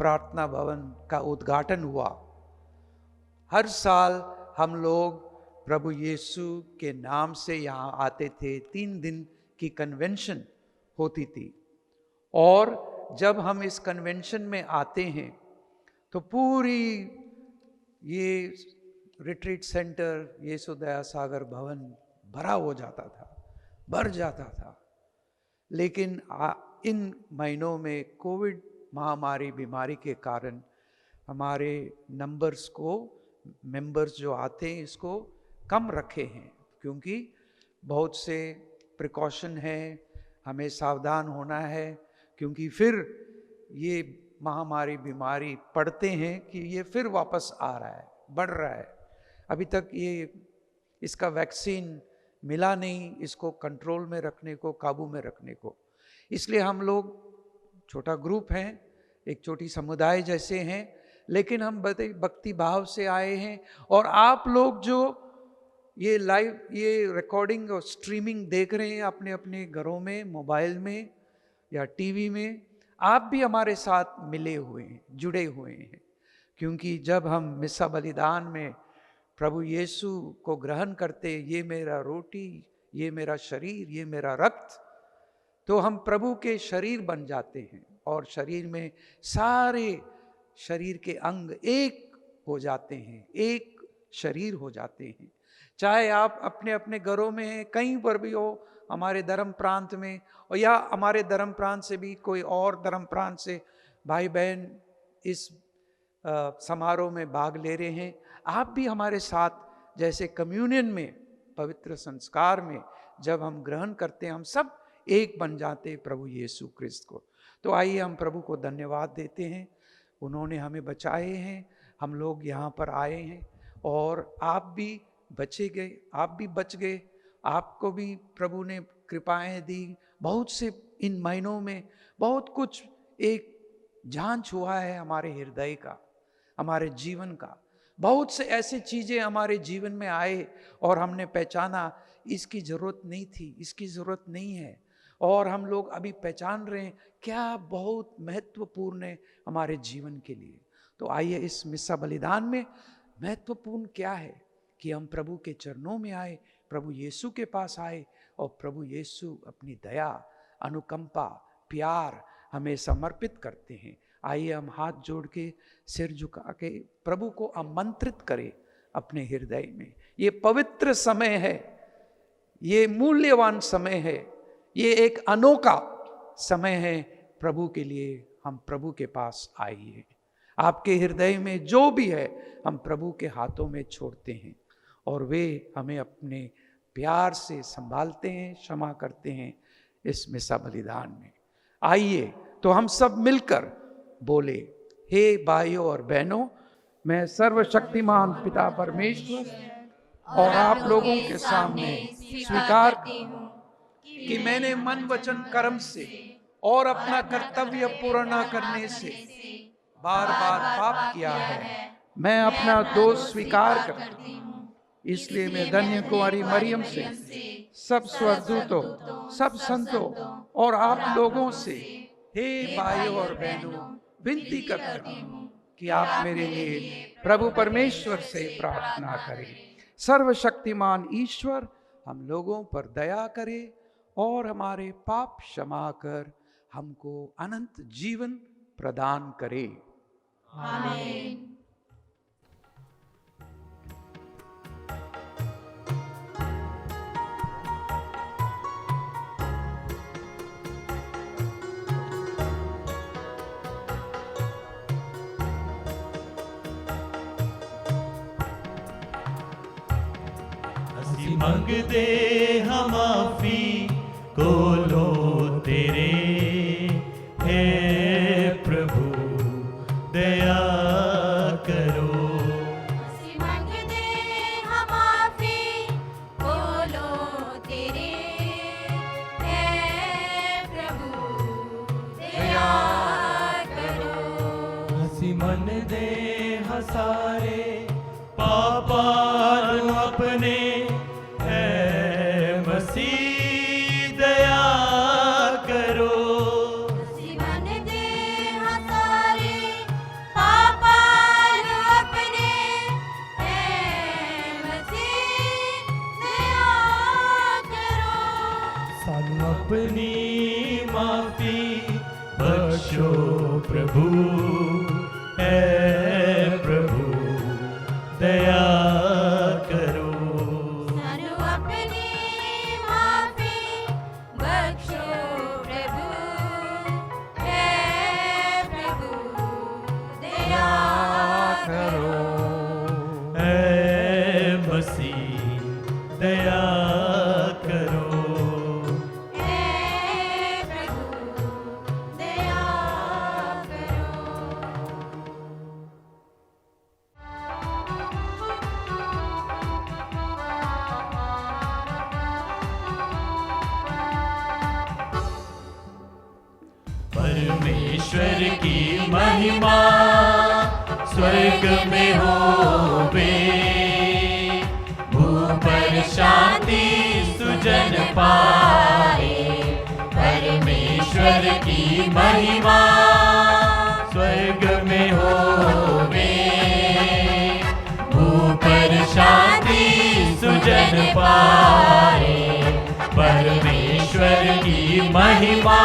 प्रार्थना भवन का उद्घाटन हुआ। हर साल हम लोग प्रभु यीशु के नाम से यहाँ आते थे। 3 दिन की कन्वेंशन होती थी, और जब हम इस कन्वेंशन में आते हैं तो पूरी ये रिट्रीट सेंटर यीशु दया सागर भवन भरा हो जाता था, भर जाता था। लेकिन इन महीनों में कोविड महामारी बीमारी के कारण हमारे मेंबर्स जो आते हैं इसको कम रखे हैं, क्योंकि बहुत से प्रिकॉशन है, हमें सावधान होना है, क्योंकि फिर ये महामारी बीमारी पड़ते हैं कि ये फिर वापस आ रहा है, बढ़ रहा है। अभी तक इसका वैक्सीन मिला नहीं, इसको कंट्रोल में रखने को, काबू में रखने को। इसलिए हम लोग छोटा ग्रुप हैं, एक छोटी समुदाय जैसे हैं, लेकिन हम भक्ति भाव से आए हैं। और आप लोग जो ये लाइव ये रिकॉर्डिंग और स्ट्रीमिंग देख रहे हैं अपने अपने घरों में, मोबाइल में या टीवी में, आप भी हमारे साथ मिले हुए हैं, जुड़े हुए हैं। क्योंकि जब हम मिस्सा बलिदान में प्रभु यीशु को ग्रहण करते, ये मेरा रोटी, ये मेरा शरीर, ये मेरा रक्त, तो हम प्रभु के शरीर बन जाते हैं, और शरीर में सारे शरीर के अंग एक हो जाते हैं, एक शरीर हो जाते हैं। चाहे आप अपने अपने घरों में हैं, कहीं पर भी हो, हमारे धर्म प्रांत में, और या हमारे धर्म प्रांत से भी कोई और धर्म प्रांत से भाई बहन इस समारोह में भाग ले रहे हैं, आप भी हमारे साथ जैसे कम्युनियन में, पवित्र संस्कार में जब हम ग्रहण करते हैं, हम सब एक बन जाते हैं प्रभु यीशु क्रिस्त को। तो आइए हम प्रभु को धन्यवाद देते हैं, उन्होंने हमें बचाए हैं, हम लोग यहाँ पर आए हैं, और आप भी बचे गए, आप भी बच गए, आपको भी प्रभु ने कृपाएं दी। बहुत से इन महीनों में बहुत कुछ एक जांच हुआ है हमारे हृदय का, हमारे जीवन का। बहुत से ऐसे चीज़ें हमारे जीवन में आए और हमने पहचाना इसकी ज़रूरत नहीं थी, इसकी ज़रूरत नहीं है, और हम लोग अभी पहचान रहे हैं क्या बहुत महत्वपूर्ण है हमारे जीवन के लिए। तो आइए इस मिस्सा बलिदान में महत्वपूर्ण क्या है कि हम प्रभु के चरणों में आए, प्रभु यीशु के पास आए, और प्रभु यीशु अपनी दया, अनुकंपा, प्यार हमें समर्पित करते हैं। आइए हम हाथ जोड़ के, सिर झुका के प्रभु को आमंत्रित करें अपने हृदय में। ये पवित्र समय है, ये मूल्यवान समय है, ये एक अनोखा समय है प्रभु के लिए। हम प्रभु के पास आइए, आपके हृदय में जो भी है हम प्रभु के हाथों में छोड़ते हैं, और वे हमें अपने प्यार से संभालते हैं, क्षमा करते हैं इस मिस्सा बलिदान में। आइए तो हम सब मिलकर बोले, हे भाइयों और बहनों, मैं सर्वशक्तिमान पिता परमेश्वर और आप लोगों के सामने स्वीकार हूँ कि मैंने मन वचन कर्म से और अपना कर्तव्य पूरा न करने से बार बार पाप किया है। मैं अपना दोष स्वीकार करता हूँ, इसलिए मैं धन्य कुंवारी मरियम से, सब स्वर्गदूतों, सब संतों और आप लोगों से, हे भाइयों और बहनों, विनती करता हूँ कि आप मेरे लिए प्रभु परमेश्वर से प्रार्थना करें। सर्वशक्तिमान ईश्वर हम लोगों पर दया करे और हमारे पाप क्षमा कर हमको अनंत जीवन प्रदान करे। आमीन। मंगते हम माफी को लो तेरे, हे प्रभु दया करो। मंगते हम माफी को लो तेरे, हे प्रभु दया करो। हसी मन दे हसारे पापान अपने, परमेश्वर की महिमा स्वर्ग में होवे, भू पर शांति सुजन पाए। परमेश्वर की महिमा स्वर्ग में होवे, भू पर शांति सुजन पाए। परमेश्वर की महिमा।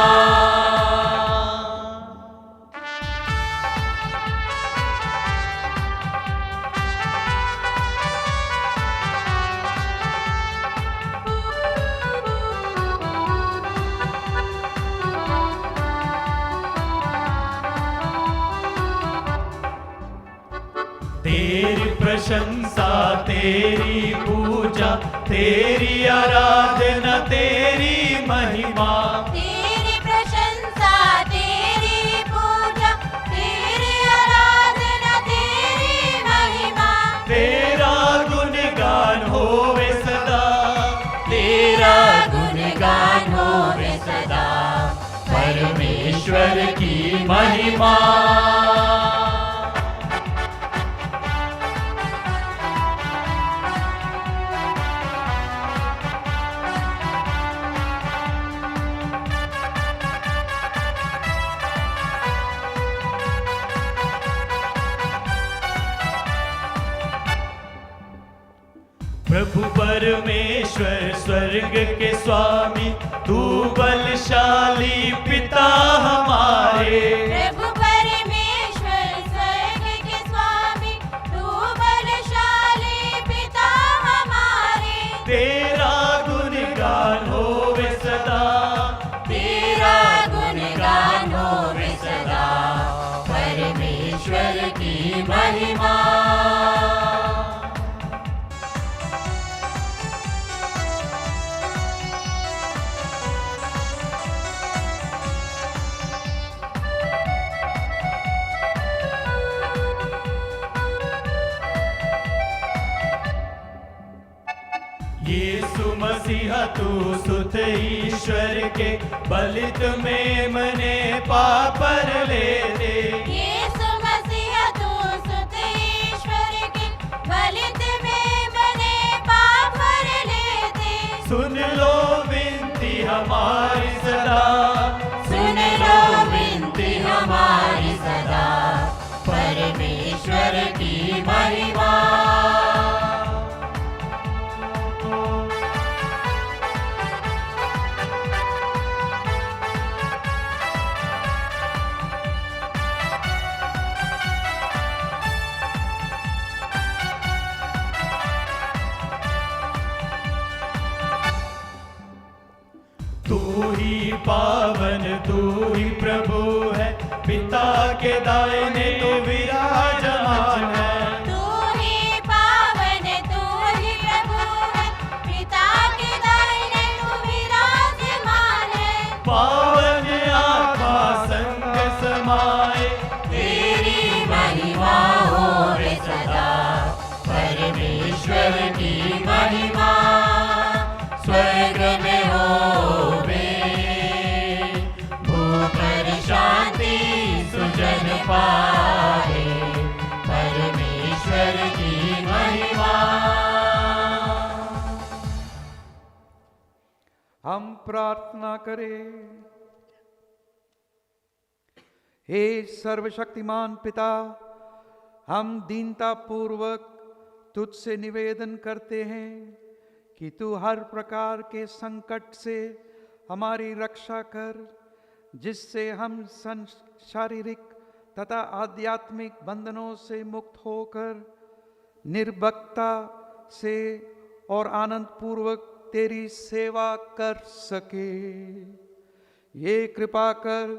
तेरी प्रशंसा तेरी पूजा तेरी आराधना तेरी महिमा। तेरी प्रशंसा तेरी पूजा तेरी आराधना तेरी महिमा। तेरा गुणगान होवे सदा, तेरा गुणगान होवे सदा। परमेश्वर की महिमा। प्रभु परमेश्वर स्वर्ग के स्वामी, तू बलशाली पिता हमारे। प्रभु परमेश्वर स्वर्ग के स्वामी, तू बलशाली पिता हमारे। तेरा गुणगान होवे सदा, तेरा गुणगान होवे सदा। परमेश्वर की महिमा। यीशु मसीहा तू सुत ईश्वर के, बलित में मने पापर ले दे। यीशु मसीहा तू सुत ईश्वर के, बलित में मने पापर ले दे। सुन लो विनती हमारी सदा, सुन लो विनती हमारी सदा। परमेश्वर की महिमा। तू ही पावन तू ही प्रभु है, पिता के दाहिने तू विराजमान है। तू ही पावन तू ही प्रभु है, पिता के दाहिने तू विराजमान है। पावन आत्मा संग समाए, तेरी महिमा होवे सदा। परमेश्वर की महिमा स्वर्ग में होवे, भू पर शांति सुजन पाए। परमेश्वर की महिमा। हम प्रार्थना करें। हे सर्वशक्तिमान पिता, हम दीनता पूर्वक तुझसे निवेदन करते हैं कि तू हर प्रकार के संकट से हमारी रक्षा कर, जिससे हम शारीरिक तथा आध्यात्मिक बंधनों से मुक्त होकर निर्भक्ता से और आनंद पूर्वक तेरी सेवा कर सके। ये कृपा कर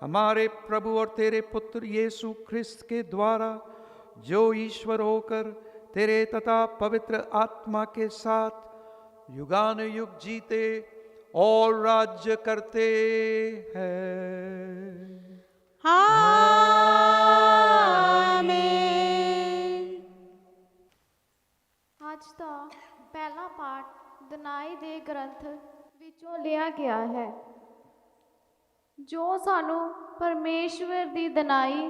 हमारे प्रभु और तेरे पुत्र यीशु ख्रिस्त के द्वारा, जो ईश्वर होकर तेरे तथा पवित्र आत्मा के साथ युगान युग जीते और राज्य करते हैं। ਅੱਜ ਦਾ ਪਹਿਲਾ ਪਾਠ ਦਨਾਈ ਦੇ ਗ੍ਰੰਥ ਵਿੱਚੋਂ ਲਿਆ ਗਿਆ ਹੈ। ਜੋ ਸਾਨੂੰ ਪਰਮੇਸ਼ਵਰ ਦੀ ਦਨਾਈ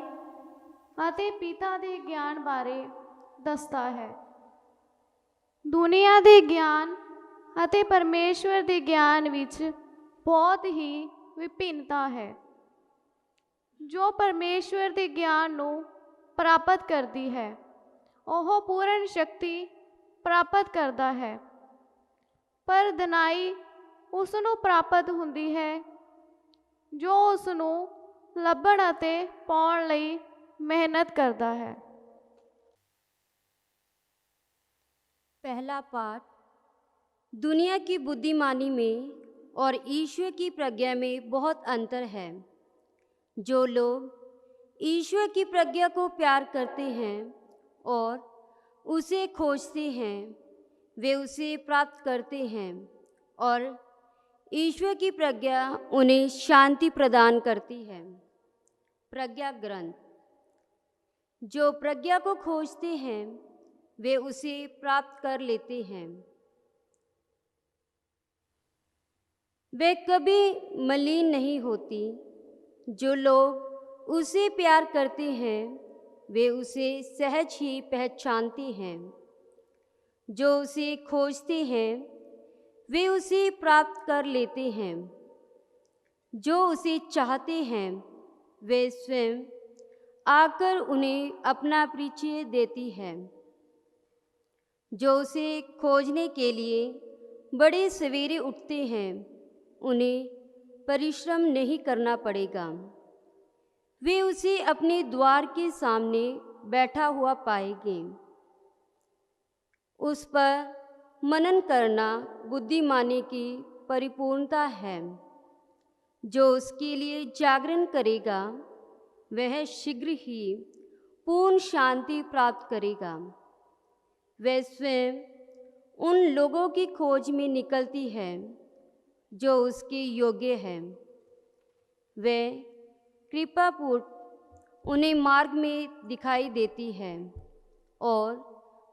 ਅਤੇ ਪਿਤਾ ਦੇ ਗਿਆਨ ਬਾਰੇ ਦੱਸਦਾ ਹੈ। ਦੁਨੀਆ ਦੇ ਗਿਆਨ ਅਤੇ ਪਰਮੇਸ਼ਵਰ ਦੇ ਗਿਆਨ ਵਿੱਚ ਬਹੁਤ ਹੀ ਵਿਭਿੰਨਤਾ ਹੈ। ਜੋ ਪਰਮੇਸ਼ਵਰ ਦੇ ਗਿਆਨ ਨੂੰ ਪ੍ਰਾਪਤ ਕਰਦੀ ਹੈ ਉਹ ਪੂਰਨ ਸ਼ਕਤੀ ਪ੍ਰਾਪਤ ਕਰਦਾ ਹੈ, ਪਰ ਦਨਾਈ ਉਸ ਨੂੰ ਪ੍ਰਾਪਤ ਹੁੰਦੀ ਹੈ ਜੋ ਉਸ ਨੂੰ ਲੱਭਣ ਅਤੇ ਪਾਉਣ ਲਈ ਮਿਹਨਤ ਕਰਦਾ ਹੈ। पहला पाठ। दुनिया की बुद्धिमानी में और ईश्वर की प्रज्ञा में बहुत अंतर है। जो लोग ईश्वर की प्रज्ञा को प्यार करते हैं और उसे खोजते हैं वे उसे प्राप्त करते हैं, और ईश्वर की प्रज्ञा उन्हें शांति प्रदान करती है। प्रज्ञा ग्रंथ। जो प्रज्ञा को खोजते हैं वे उसे प्राप्त कर लेते हैं। वे कभी मलिन नहीं होती। जो लोग उसे प्यार करते हैं वे उसे सहज ही पहचानते हैं। जो उसे खोजते हैं वे उसे प्राप्त कर लेते हैं। जो उसे चाहते हैं वे स्वयं आकर उन्हें अपना परिचय देती है। जो उसे खोजने के लिए बड़े सवेरे उठते हैं उन्हें परिश्रम नहीं करना पड़ेगा। वे उसे अपने द्वार के सामने बैठा हुआ पाएंगे। उस पर मनन करना बुद्धिमानी की परिपूर्णता है। जो उसके लिए जागरण करेगा वह शीघ्र ही पूर्ण शांति प्राप्त करेगा। वह स्वयं उन लोगों की खोज में निकलती है जो उसके योग्य हैं। वह कृपापूर्वक उन्हें मार्ग में दिखाई देती है और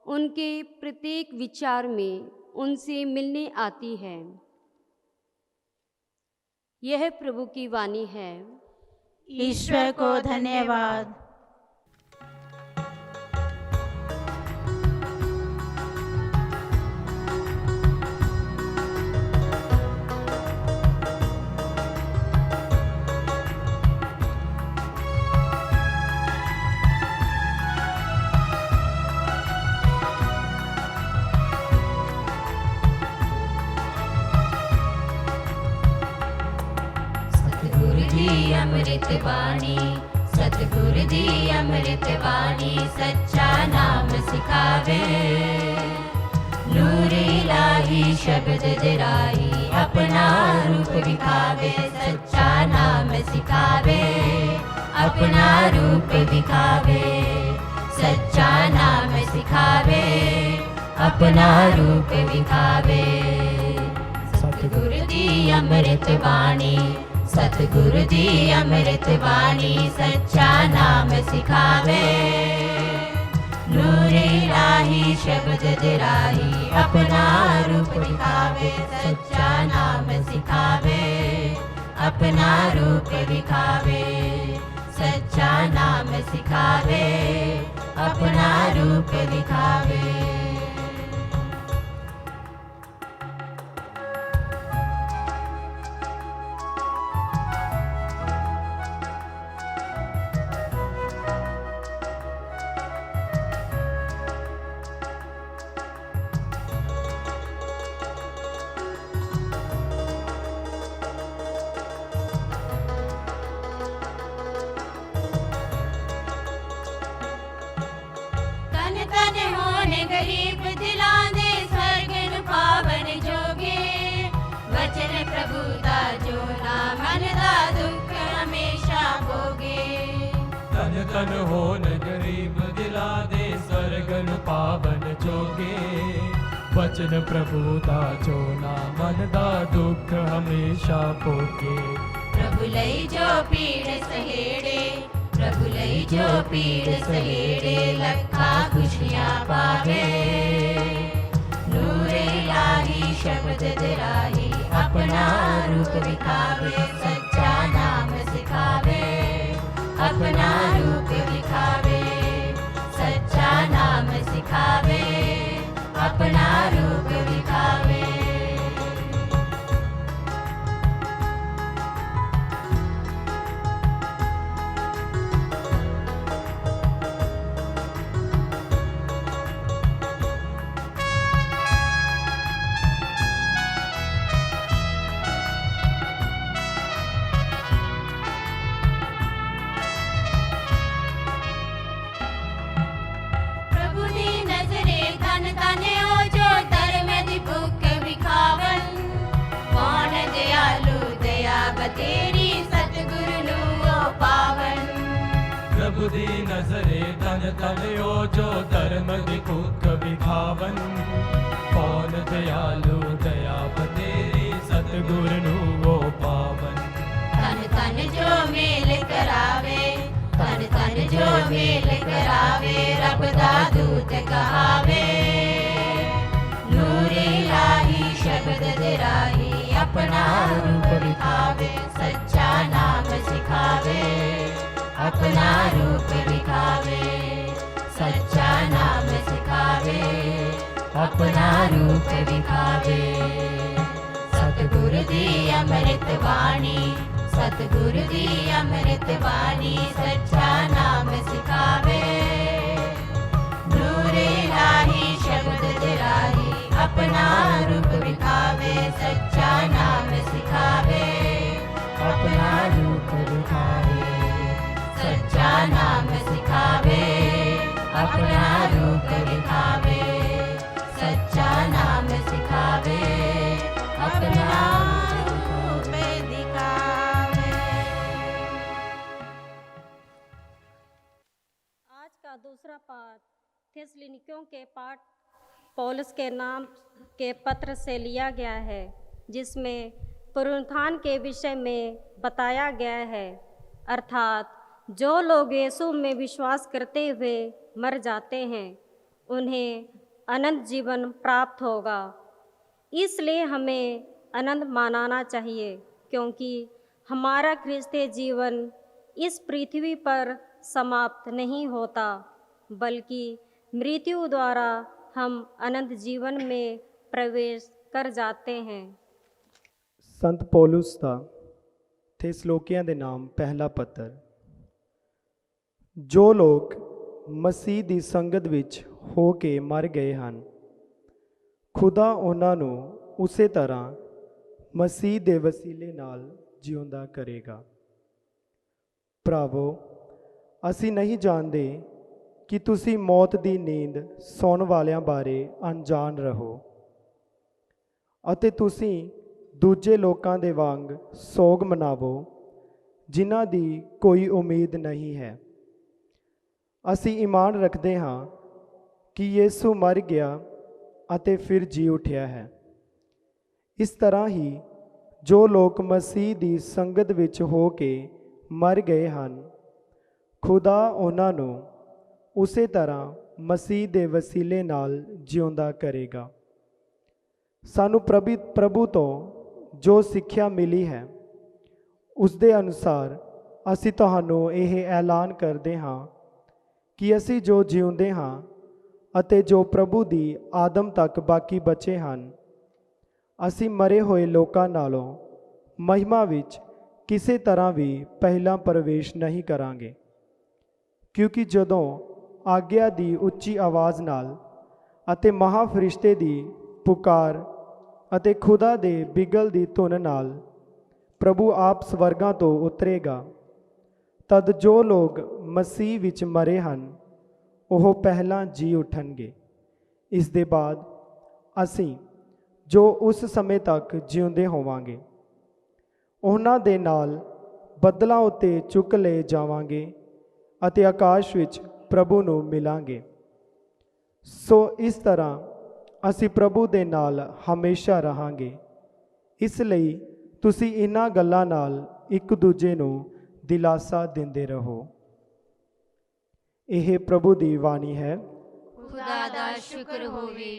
उनके प्रत्येक विचार में उनसे मिलने आती है। यह प्रभु की वाणी है। ईश्वर को धन्यवाद। अमृत वाणी सतगुरु दी अमृत वाणी सच्चा नाम सिखावे। नूर इलाही शब्द दिराही अपना रूप दिखावे। सच्चा नाम सिखावे अपना रूप दिखावे। सच्चा नाम सिखावे अपना रूप दिखावे। सतगुरु दी अमृत वाणी सतगुरु दी अमृत वाणी सच्चा नाम सिखावे। नूर इलाही शब्द दिराही अपना रूप दिखावे। सच्चा नाम सिखावे अपना रूप दिखावे। सच्चा नाम सिखावे अपना रूप दिखावे। गरीब दिला दे स्वर्ग नु पावन जोगे। वचन प्रभु दा जो ना मन दा दुख हमेशा भोगे। तन तन होन गरीब दिला दे स्वर्ग नु पावन जोगे। वचन प्रभु दा जो ना मन दा दुख हमेशा भोगे। प्रभु लई जो पीड़ सहेड़े प्रभु लई जो पीड़ सहेड़े लखा खुशियाँ पावे। नूर इलाही शब्द दिराही अपना रूप दिखावे। सच्चा नाम दिखावे, अपना रूप दिखावे, सच्चा नाम सिखावे, अपना रूप दिखावे। प्रभु दी नजरे धन धन हो जो धर्म दी भूख विखावन, कौन दयालु दया बतेरी सतगुरु नु ओ पावन। प्रभु दी नजरे धन धन हो जो धर्म दी भूख विखावन, कौन दयालु दया बतेरी सतगुरु नु वो पावन। तन तन जो मेल करावे, तन तन जो मेल करावे, रब दा दूत कहावे, नूर इलाही शब्द दे राही, अपना रूप दिखावे, सच्चा नाम सिखावे, अपना रूप दिखावे, सच्चा नाम सिखावे, अपना रूप दिखावे। सतगुरु दी अमृत वाणी, सतगुरु दी अमृत वाणी, सच्चा नाम सिखावे, नूर इलाही शब्द दे राही, अपना रूप दिखावे, सच्चा नाम सिखावे, अपना रूप दिखावे, सच्चा नाम सिखावे, अपना रूप दिखावे, सच्चा नाम सिखावे, अपना रूप दिखावे। आज का दूसरा पाठ थिस्सलुनीकियों के पाठ पौलुस के नाम के पत्र से लिया गया है, जिसमें पुनरुत्थान के विषय में बताया गया है, अर्थात जो लोग यीशु में विश्वास करते हुए मर जाते हैं उन्हें अनंत जीवन प्राप्त होगा। इसलिए हमें आनंद मनाना चाहिए, क्योंकि हमारा ख्रिस्तीय जीवन इस पृथ्वी पर समाप्त नहीं होता, बल्कि मृत्यु द्वारा हम अनंत जीवन में प्रवेश कर जाते हैं। संत पौलुस ਦਾ थिस्सलुनीकियों ਦੇ ਨਾਮ ਪਹਿਲਾ ਪੱਤਰ। ਜੋ ਲੋਕ ਮਸੀਹ ਦੀ ਸੰਗਤ ਵਿੱਚ ਹੋ ਕੇ ਮਰ ਗਏ ਹਨ, ਖੁਦਾ ਉਹਨਾਂ ਨੂੰ ਉਸੇ ਤਰ੍ਹਾਂ ਮਸੀਹ ਦੇ ਵਸੀਲੇ ਨਾਲ ਜਿਉਂਦਾ ਕਰੇਗਾ। ਭਰਾਵੋ, ਅਸੀਂ ਨਹੀਂ ਜਾਣਦੇ ਕਿ ਤੁਸੀਂ ਮੌਤ ਦੀ ਨੀਂਦ ਸੌਣ ਵਾਲਿਆਂ ਬਾਰੇ ਅਣਜਾਣ ਰਹੋ ਅਤੇ ਤੁਸੀਂ ਦੂਜੇ ਲੋਕਾਂ ਦੇ ਵਾਂਗ ਸੋਗ ਮਨਾਵੋ ਜਿਨ੍ਹਾਂ ਦੀ ਕੋਈ ਉਮੀਦ ਨਹੀਂ ਹੈ। ਅਸੀਂ ਈਮਾਨ ਰੱਖਦੇ ਹਾਂ ਕਿ ਯਿਸੂ ਮਰ ਗਿਆ ਅਤੇ ਫਿਰ ਜੀ ਉੱਠਿਆ ਹੈ। ਇਸ ਤਰ੍ਹਾਂ ਹੀ ਜੋ ਲੋਕ ਮਸੀਹ ਦੀ ਸੰਗਤ ਵਿੱਚ ਹੋ ਕੇ ਮਰ ਗਏ ਹਨ, ਖੁਦਾ ਉਹਨਾਂ ਨੂੰ ਉਸੇ ਤਰ੍ਹਾਂ ਮਸੀਹ ਦੇ ਵਸੀਲੇ ਨਾਲ ਜਿਉਂਦਾ ਕਰੇਗਾ। ਸਾਨੂੰ ਪ੍ਰਭੂ ਤੋਂ ਜੋ ਸਿੱਖਿਆ ਮਿਲੀ ਹੈ ਉਸ ਦੇ ਅਨੁਸਾਰ ਅਸੀਂ ਤੁਹਾਨੂੰ ਇਹ ਐਲਾਨ ਕਰਦੇ ਹਾਂ ਕਿ ਅਸੀਂ ਜੋ ਜਿਉਂਦੇ ਹਾਂ ਅਤੇ ਜੋ ਪ੍ਰਭੂ ਦੀ ਆਦਮ ਤੱਕ ਬਾਕੀ ਬਚੇ ਹਨ, ਅਸੀਂ ਮਰੇ ਹੋਏ ਲੋਕਾਂ ਨਾਲੋਂ ਮਹਿਮਾ ਵਿੱਚ ਕਿਸੇ ਤਰ੍ਹਾਂ ਵੀ ਪਹਿਲਾਂ ਪ੍ਰਵੇਸ਼ ਨਹੀਂ ਕਰਾਂਗੇ, ਕਿਉਂਕਿ ਜਦੋਂ ਆਗਿਆ ਦੀ ਉੱਚੀ ਆਵਾਜ਼ ਨਾਲ ਅਤੇ ਮਹਾਫਰਿਸ਼ਤੇ ਦੀ ਪੁਕਾਰ ਅਤੇ ਖੁਦਾ ਦੇ ਬਿਗਲ ਦੀ ਧੁਨ ਨਾਲ ਪ੍ਰਭੂ ਆਪ ਸਵਰਗਾਂ ਤੋਂ ਉਤਰੇਗਾ, ਤਦ ਜੋ ਲੋਕ ਮਸੀਹ ਵਿੱਚ ਮਰੇ ਹਨ ਉਹ ਪਹਿਲਾਂ ਜੀ ਉੱਠਣਗੇ। ਇਸ ਦੇ ਬਾਅਦ ਅਸੀਂ ਜੋ ਉਸ ਸਮੇਂ ਤੱਕ ਜਿਉਂਦੇ ਹੋਵਾਂਗੇ ਉਹਨਾਂ ਦੇ ਨਾਲ ਬੱਦਲਾਂ ਉੱਤੇ ਚੁੱਕ ਲਏ ਜਾਵਾਂਗੇ ਅਤੇ ਆਕਾਸ਼ ਵਿੱਚ ਪ੍ਰਭੂ ਨੂੰ ਮਿਲਾਂਗੇ। ਸੋ ਇਸ ਤਰ੍ਹਾਂ ਅਸੀਂ ਪ੍ਰਭੂ ਦੇ ਨਾਲ ਹਮੇਸ਼ਾ ਰਹਾਂਗੇ। ਇਸ ਲਈ ਤੁਸੀਂ ਇਹਨਾਂ ਗੱਲਾਂ ਨਾਲ ਇੱਕ ਦੂਜੇ ਨੂੰ ਦਿਲਾਸਾ ਦਿੰਦੇ ਰਹੋ। ਇਹ ਪ੍ਰਭੂ ਦੀ ਬਾਣੀ ਹੈ। ਖੁਦਾ ਦਾ ਸ਼ੁਕਰ ਹੋਵੇ।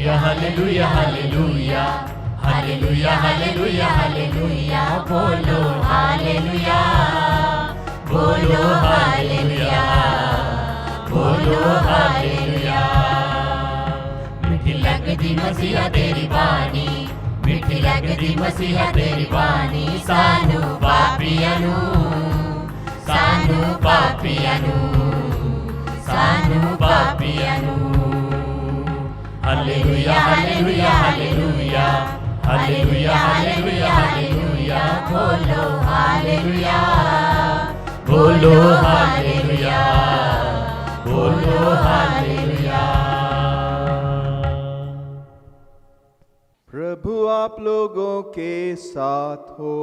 Hallelujah hallelujah hallelujah hallelujah hallelujah hallelujah बोलो हालेलुया बोलो हालेलुया बोलो हालेलुया। मिठी लगदी मसीहा तेरी बानी मिठी लगदी मसीहा तेरी बानी सानू पापियां नू सानू पापियां नू सानू पापियां नू। Hallelujah hallelujah hallelujah hallelujah hallelujah hallelujah बोलो हालेलुया बोलो हालेलुया बोलो हालेलुया। प्रभु आप लोगों के साथ हो।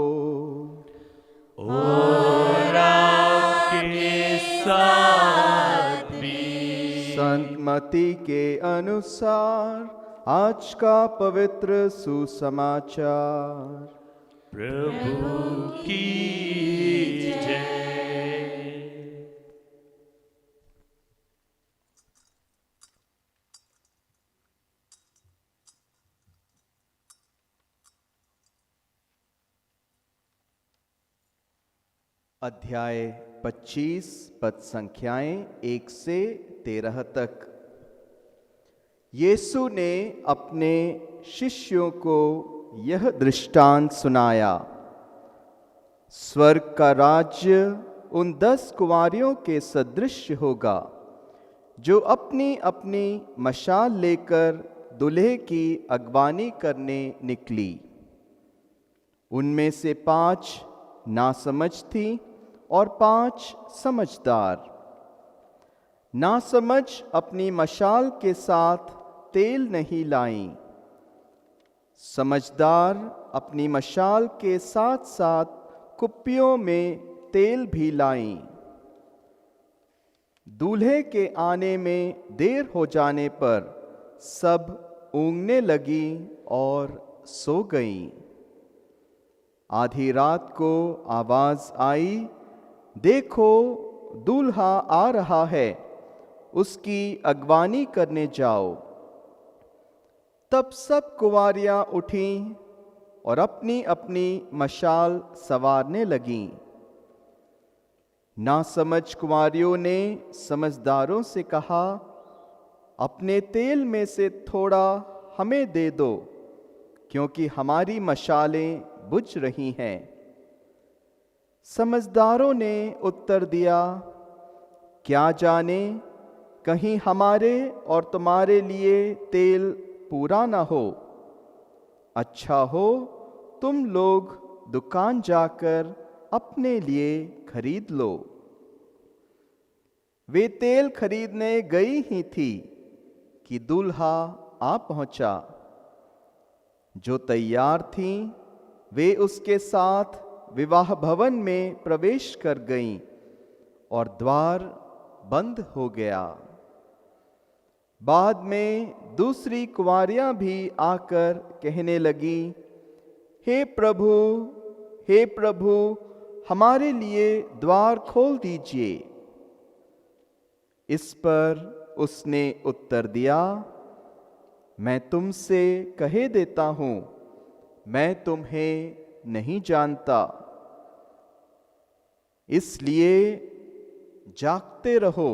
और आपके साथ भी। संत मत्ती के अनुसार आज का पवित्र सुसमाचार। प्रभु की जय। अध्याय 25 पद संख्याएं 1 से 13 तक। यीशु ने अपने शिष्यों को यह दृष्टांत सुनाया। स्वर्ग का राज्य उन 10 कुंवारियों के सदृश होगा जो अपनी अपनी मशाल लेकर दूल्हे की अगवानी करने निकली। उनमें से 5 नासमझ थी और 5 समझदार। नासमझ अपनी मशाल के साथ तेल नहीं लाईं। समझदार अपनी मशाल के साथ साथ कुप्पियों में तेल भी लाईं। दूल्हे के आने में देर हो जाने पर सब ऊँघने लगी और सो गईं। आधी रात को आवाज आई, देखो दूल्हा आ रहा है, उसकी अगवानी करने जाओ। तब सब कुंवारियां उठीं और अपनी अपनी मशाल संवारने लगीं। नासमझ कुंवारियों ने समझदारों से कहा, अपने तेल में से थोड़ा हमें दे दो, क्योंकि हमारी मशालें बुझ रही हैं। समझदारों ने उत्तर दिया, क्या जाने कहीं हमारे और तुम्हारे लिए तेल पूरा ना हो। अच्छा हो तुम लोग दुकान जाकर अपने लिए खरीद लो। वे तेल खरीदने गई ही थी कि दूल्हा आ पहुंचा। जो तैयार थीं वे उसके साथ विवाह भवन में प्रवेश कर गईं और द्वार बंद हो गया। बाद में दूसरी कुंवारियां भी आकर कहने लगी, हे प्रभु हमारे लिए द्वार खोल दीजिए। इस पर उसने उत्तर दिया, मैं तुमसे कहे देता हूं, मैं तुम्हें नहीं जानता। इसलिए जागते रहो,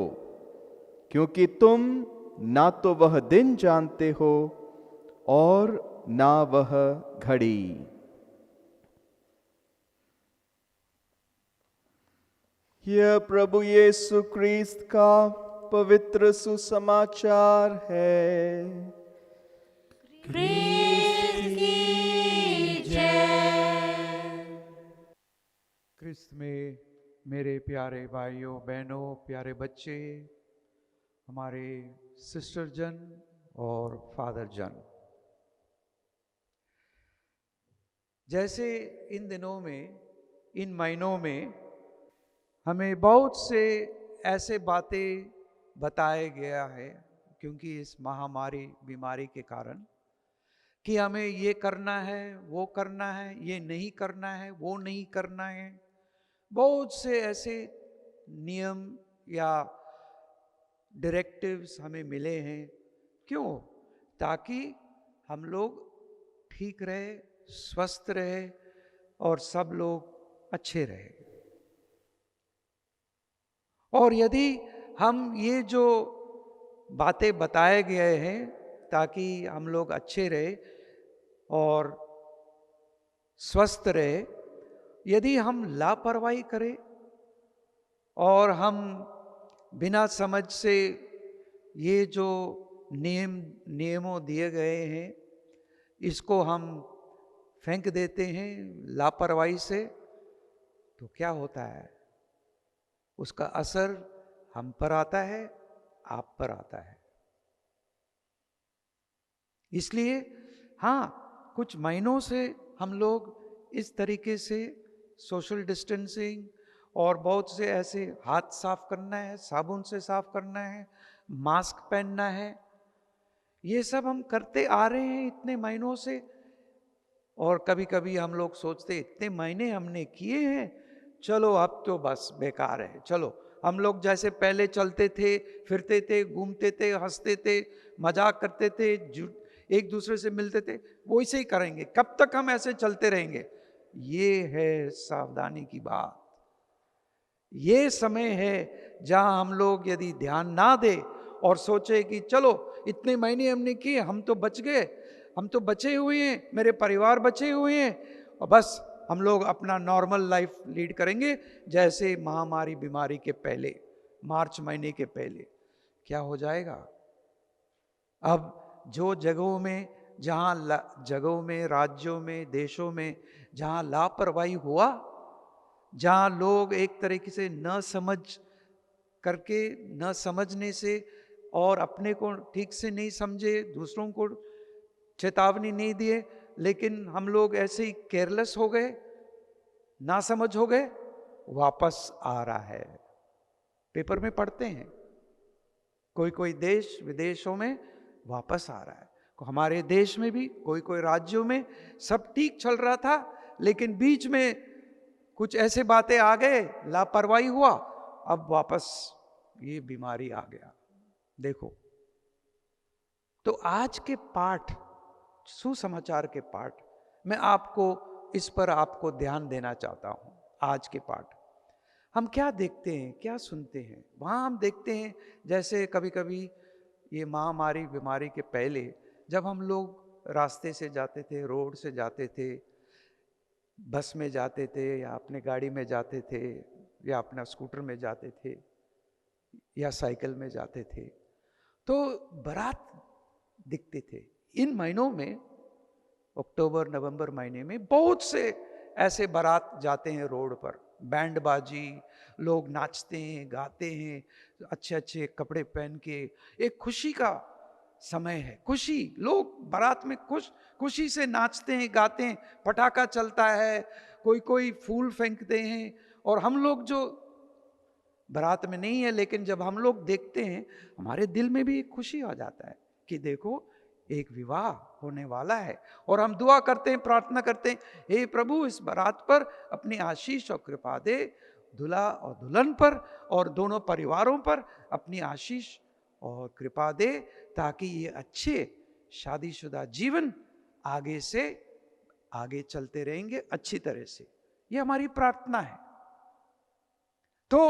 क्योंकि तुम ना तो वह दिन जानते हो और ना वह घड़ी। यह प्रभु यीशु क्रिस्त का पवित्र सुसमाचार है। क्रिस्त में मेरे प्यारे भाइयों बहनों, प्यारे बच्चे, हमारे सिस्टर जन और फादर जन, जैसे इन दिनों में, इन महीनों में हमें बहुत से ऐसे बातें बताया गया है, क्योंकि इस महामारी बीमारी के कारण, कि हमें ये करना है, वो करना है, ये नहीं करना है, वो नहीं करना है। बहुत से ऐसे नियम या डायरेक्टिव्स हमें मिले हैं। क्यों? ताकि हम लोग ठीक रहे, स्वस्थ रहे और सब लोग अच्छे रहे। और यदि हम ये जो बातें बताए गए हैं ताकि हम लोग अच्छे रहे और स्वस्थ रहे, यदि हम लापरवाही करें और हम बिना समझ से ये जो नियमों दिए गए हैं इसको हम फेंक देते हैं लापरवाही से, तो क्या होता है? उसका असर हम पर आता है, आप पर आता है। इसलिए हाँ, कुछ महीनों से हम लोग इस तरीके से सोशल डिस्टेंसिंग और बहुत से ऐसे हाथ साफ करना है, साबुन से साफ करना है, मास्क पहनना है, ये सब हम करते आ रहे हैं इतने महीनों से। और कभी कभी हम लोग सोचते इतने महीने हमने किए हैं, चलो अब तो बस बेकार है, चलो हम लोग जैसे पहले चलते थे, फिरते थे, घूमते थे, हंसते थे, मजाक करते थे, एक दूसरे से मिलते थे, वैसे ही करेंगे। कब तक हम ऐसे चलते रहेंगे? ये है सावधानी की बात। ये समय है जहां हम लोग यदि ध्यान ना दे और सोचे कि चलो इतने महीने हमने किए, हम तो बच गए, हम तो बचे हुए हैं, मेरे परिवार बचे हुए हैं, और बस हम लोग अपना नॉर्मल लाइफ लीड करेंगे जैसे महामारी बीमारी के पहले, मार्च महीने के पहले। क्या हो जाएगा? अब जो जगहों में, जगहों में, राज्यों में, देशों में जहां लापरवाही हुआ, जहां लोग एक तरीके से न समझ करके, न समझने से और अपने को ठीक से नहीं समझे, दूसरों को चेतावनी नहीं दिए, लेकिन हम लोग ऐसे ही केयरलेस हो गए, ना समझ हो गए, वापस आ रहा है। पेपर में पढ़ते हैं कोई कोई देश विदेशों में वापस आ रहा है। हमारे देश में भी कोई कोई राज्यों में सब ठीक चल रहा था, लेकिन बीच में कुछ ऐसे बातें आ गए, लापरवाही हुआ, अब वापस ये बीमारी आ गया। देखो, तो आज के पाठ, सुसमाचार के पाठ, मैं आपको इस पर आपको ध्यान देना चाहता हूं। आज के पाठ हम क्या देखते हैं, क्या सुनते हैं? वहां हम देखते हैं जैसे कभी कभी ये महामारी बीमारी के पहले जब हम लोग रास्ते से जाते थे, रोड से जाते थे, बस में जाते थे, या अपने गाड़ी में जाते थे, या अपना स्कूटर में जाते थे, या साइकिल में जाते थे, तो बारात दिखते थे। इन महीनों में, अक्टूबर नवंबर महीने में बहुत से ऐसे बारात जाते हैं रोड पर, बैंड बाजी, लोग नाचते हैं, गाते हैं, अच्छे अच्छे कपड़े पहन के। एक खुशी का समय है, खुशी, लोग बारात में खुशी से नाचते हैं, गाते हैं, पटाखा चलता है, कोई कोई फूल फेंकते हैं। और हम लोग जो बारात में नहीं है, लेकिन जब हम लोग देखते हैं, हमारे दिल में भी एक खुशी आ जाता है कि देखो एक विवाह होने वाला है। और हम दुआ करते हैं, प्रार्थना करते हैं, हे प्रभु इस बारात पर अपनी आशीष और कृपा दे, दूल्हा और दुल्हन पर और दोनों परिवारों पर अपनी आशीष और कृपा दे, ताकि ये अच्छे शादीशुदा जीवन आगे से आगे चलते रहेंगे अच्छी तरह से। ये हमारी प्रार्थना है। तो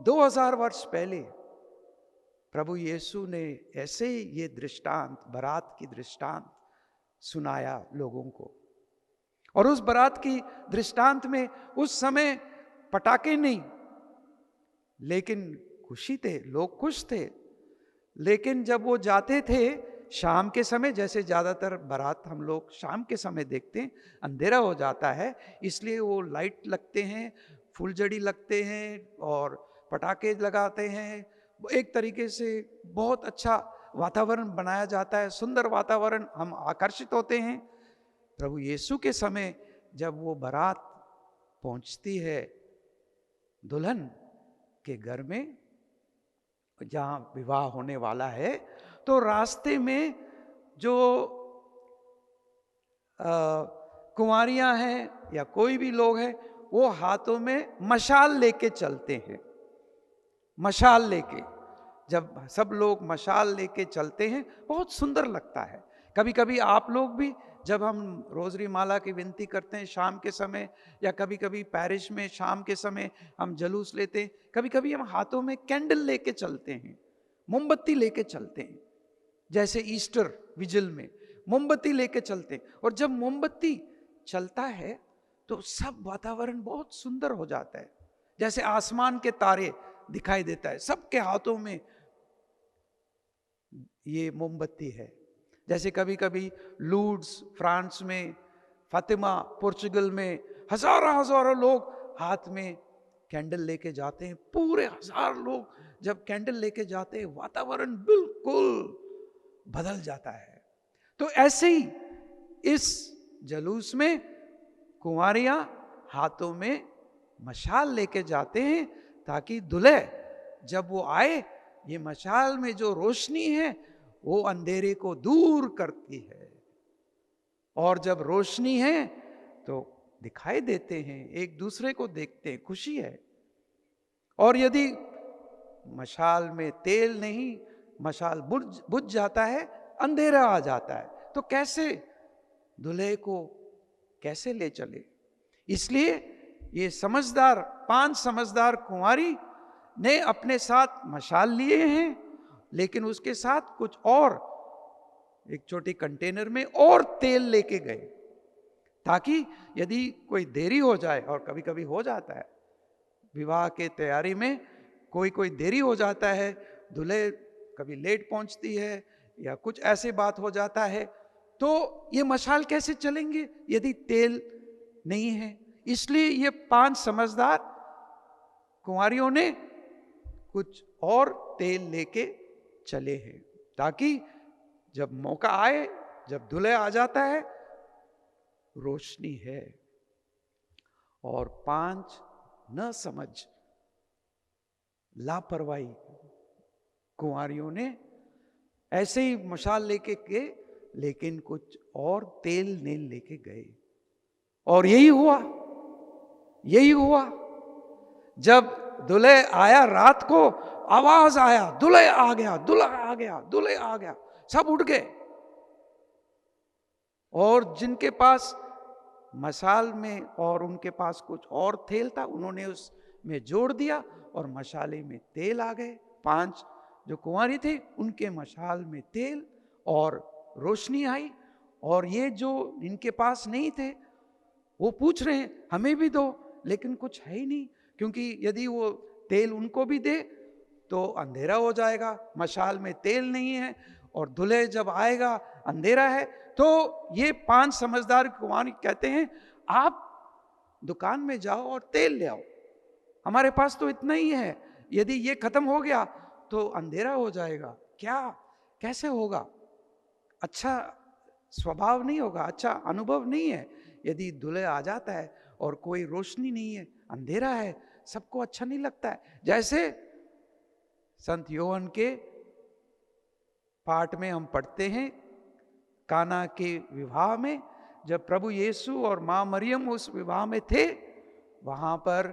2000 वर्ष पहले प्रभु यीशु ने ऐसे ही ये दृष्टांत, बारात की दृष्टांत सुनाया लोगों को। और उस बारात की दृष्टांत में उस समय पटाखे नहीं, लेकिन खुशी थे, लोग खुश थे। लेकिन जब वो जाते थे शाम के समय, जैसे ज़्यादातर बारात हम लोग शाम के समय देखते हैं, अंधेरा हो जाता है, इसलिए वो लाइट लगते हैं, फुलझड़ी लगते हैं और पटाखे लगाते हैं। एक तरीके से बहुत अच्छा वातावरण बनाया जाता है, सुंदर वातावरण, हम आकर्षित होते हैं। प्रभु यीशु के समय जब वो बारात पहुंचती है दुल्हन के घर में, जहां विवाह होने वाला है, तो रास्ते में जो कुंवारियां हैं या कोई भी लोग हैं, वो हाथों में मशाल लेके चलते हैं। मशाल लेके, जब सब लोग मशाल लेके चलते हैं, बहुत सुंदर लगता है। कभी कभी आप लोग भी जब हम रोजरी माला की विनती करते हैं शाम के समय, या कभी कभी पैरिश में शाम के समय हम जलूस लेते हैं, कभी कभी हम हाथों में कैंडल लेके चलते हैं, मोमबत्ती लेके चलते हैं, जैसे ईस्टर विजिल में मोमबत्ती लेके चलते हैं। और जब मोमबत्ती चलता है तो सब वातावरण बहुत सुंदर हो जाता है, जैसे आसमान के तारे दिखाई देता है। सबके हाथों में ये मोमबत्ती है। जैसे कभी कभी लूड्स फ्रांस में, फातिमा पोर्चुगल में हजारों हजारों लोग हाथ में कैंडल लेके जाते हैं। पूरे 1000 लोग जब कैंडल लेके जाते हैं, वातावरण बिल्कुल बदल जाता है। तो ऐसे ही इस जलूस में कुंवारियां हाथों में मशाल लेके जाते हैं, ताकि दुल्हे जब वो आए, ये मशाल में जो रोशनी है वो अंधेरे को दूर करती है। और जब रोशनी है तो दिखाई देते हैं, एक दूसरे को देखते हैं, खुशी है। और यदि मशाल में तेल नहीं, मशाल बुझ जाता है, अंधेरा आ जाता है, तो कैसे दूल्हे को कैसे ले चले? इसलिए ये समझदार 5 समझदार कुंवारी ने अपने साथ मशाल लिए हैं, लेकिन उसके साथ कुछ और एक छोटी कंटेनर में और तेल लेके गए, ताकि यदि कोई देरी हो जाए, और कभी कभी हो जाता है विवाह के तैयारी में, कोई देरी हो जाता है, दूल्हे कभी लेट पहुंचती है या कुछ ऐसे बात हो जाता है, तो ये मशाल कैसे चलेंगे यदि तेल नहीं है? इसलिए ये 5 समझदार कुंवारियों ने कुछ और तेल लेके चले हैं, ताकि जब मौका आए, जब दूल्हा आ जाता है, रोशनी है। और 5 न समझ लापरवाही कुंवारियों ने ऐसे ही मशाल लेके गए, लेकिन कुछ और तेल नहीं लेके गए। और यही हुआ जब दूल्हे आया, रात को आवाज आया, दूल्हे आ गया, दूल्हा आ गया, दूल्हे आ गया, सब उठ गए। और जिनके पास मशाल में और उनके पास कुछ और तेल था, उन्होंने उसमें जोड़ दिया और मशाले में तेल आ गए। 5 जो कुंवारी थे, उनके मशाल में तेल और रोशनी आई। और ये जो इनके पास नहीं थे, वो पूछ रहे हैं हमें भी दो, लेकिन कुछ है ही नहीं, क्योंकि यदि वो तेल उनको भी दे तो अंधेरा हो जाएगा, मशाल में तेल नहीं है, और दूल्हे जब आएगा अंधेरा है। तो ये 5 समझदार कुंवारी कहते हैं आप दुकान में जाओ और तेल ले आओ, हमारे पास तो इतना ही है, यदि ये खत्म हो गया तो अंधेरा हो जाएगा, क्या कैसे होगा? अच्छा स्वभाव नहीं होगा, अच्छा अनुभव नहीं है। यदि दूल्हे आ जाता है और कोई रोशनी नहीं है, अंधेरा है, सबको अच्छा नहीं लगता है। जैसे संत योहन के पाठ में हम पढ़ते हैं, काना के विवाह में जब प्रभु यीशु और मां मरियम उस विवाह में थे, वहां पर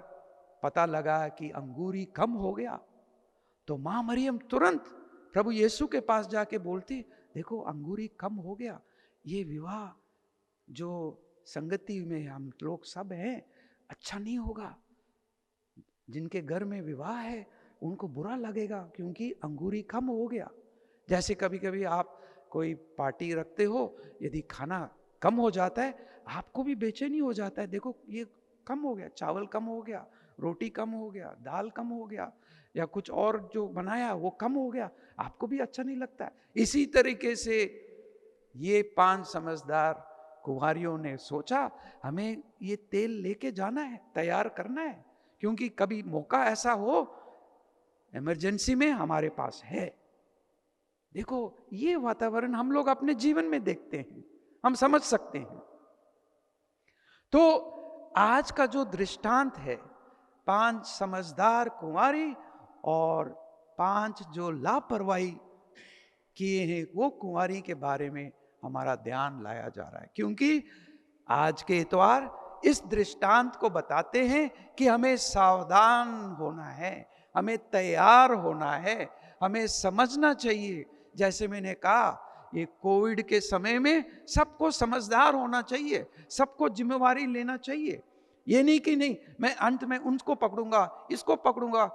पता लगा कि अंगूरी कम हो गया। तो मां मरियम तुरंत प्रभु यीशु के पास जाके बोलती, देखो अंगूरी कम हो गया, ये विवाह जो संगति में हम लोग सब हैं अच्छा नहीं होगा, जिनके घर में विवाह है उनको बुरा लगेगा क्योंकि अंगूरी कम हो गया। जैसे कभी कभी आप कोई पार्टी रखते हो, यदि खाना कम हो जाता है आपको भी बेचैनी हो जाता है, देखो ये कम हो गया, चावल कम हो गया, रोटी कम हो गया, दाल कम हो गया, या कुछ और जो बनाया वो कम हो गया, आपको भी अच्छा नहीं लगता है। इसी तरीके से ये 5 समझदार कुंवारियों ने सोचा हमें ये तेल लेके जाना है, तैयार करना है, क्योंकि कभी मौका ऐसा हो इमरजेंसी में हमारे पास है। देखो ये वातावरण हम लोग अपने जीवन में देखते हैं, हम समझ सकते हैं। तो आज का जो दृष्टांत है 5 समझदार कुंवारी और 5 जो लापरवाही किए हैं वो कुंवारी के बारे में हमारा ध्यान लाया जा रहा है, क्योंकि आज के इतवार इस दृष्टांत को बताते हैं कि हमें सावधान होना है, हमें तैयार होना है, हमें समझना चाहिए। जैसे मैंने कहा ये कोविड के समय में सबको समझदार होना चाहिए, सबको जिम्मेवारी लेना चाहिए। ये नहीं कि नहीं मैं अंत में उनको पकड़ूंगा, इसको पकड़ूंगा,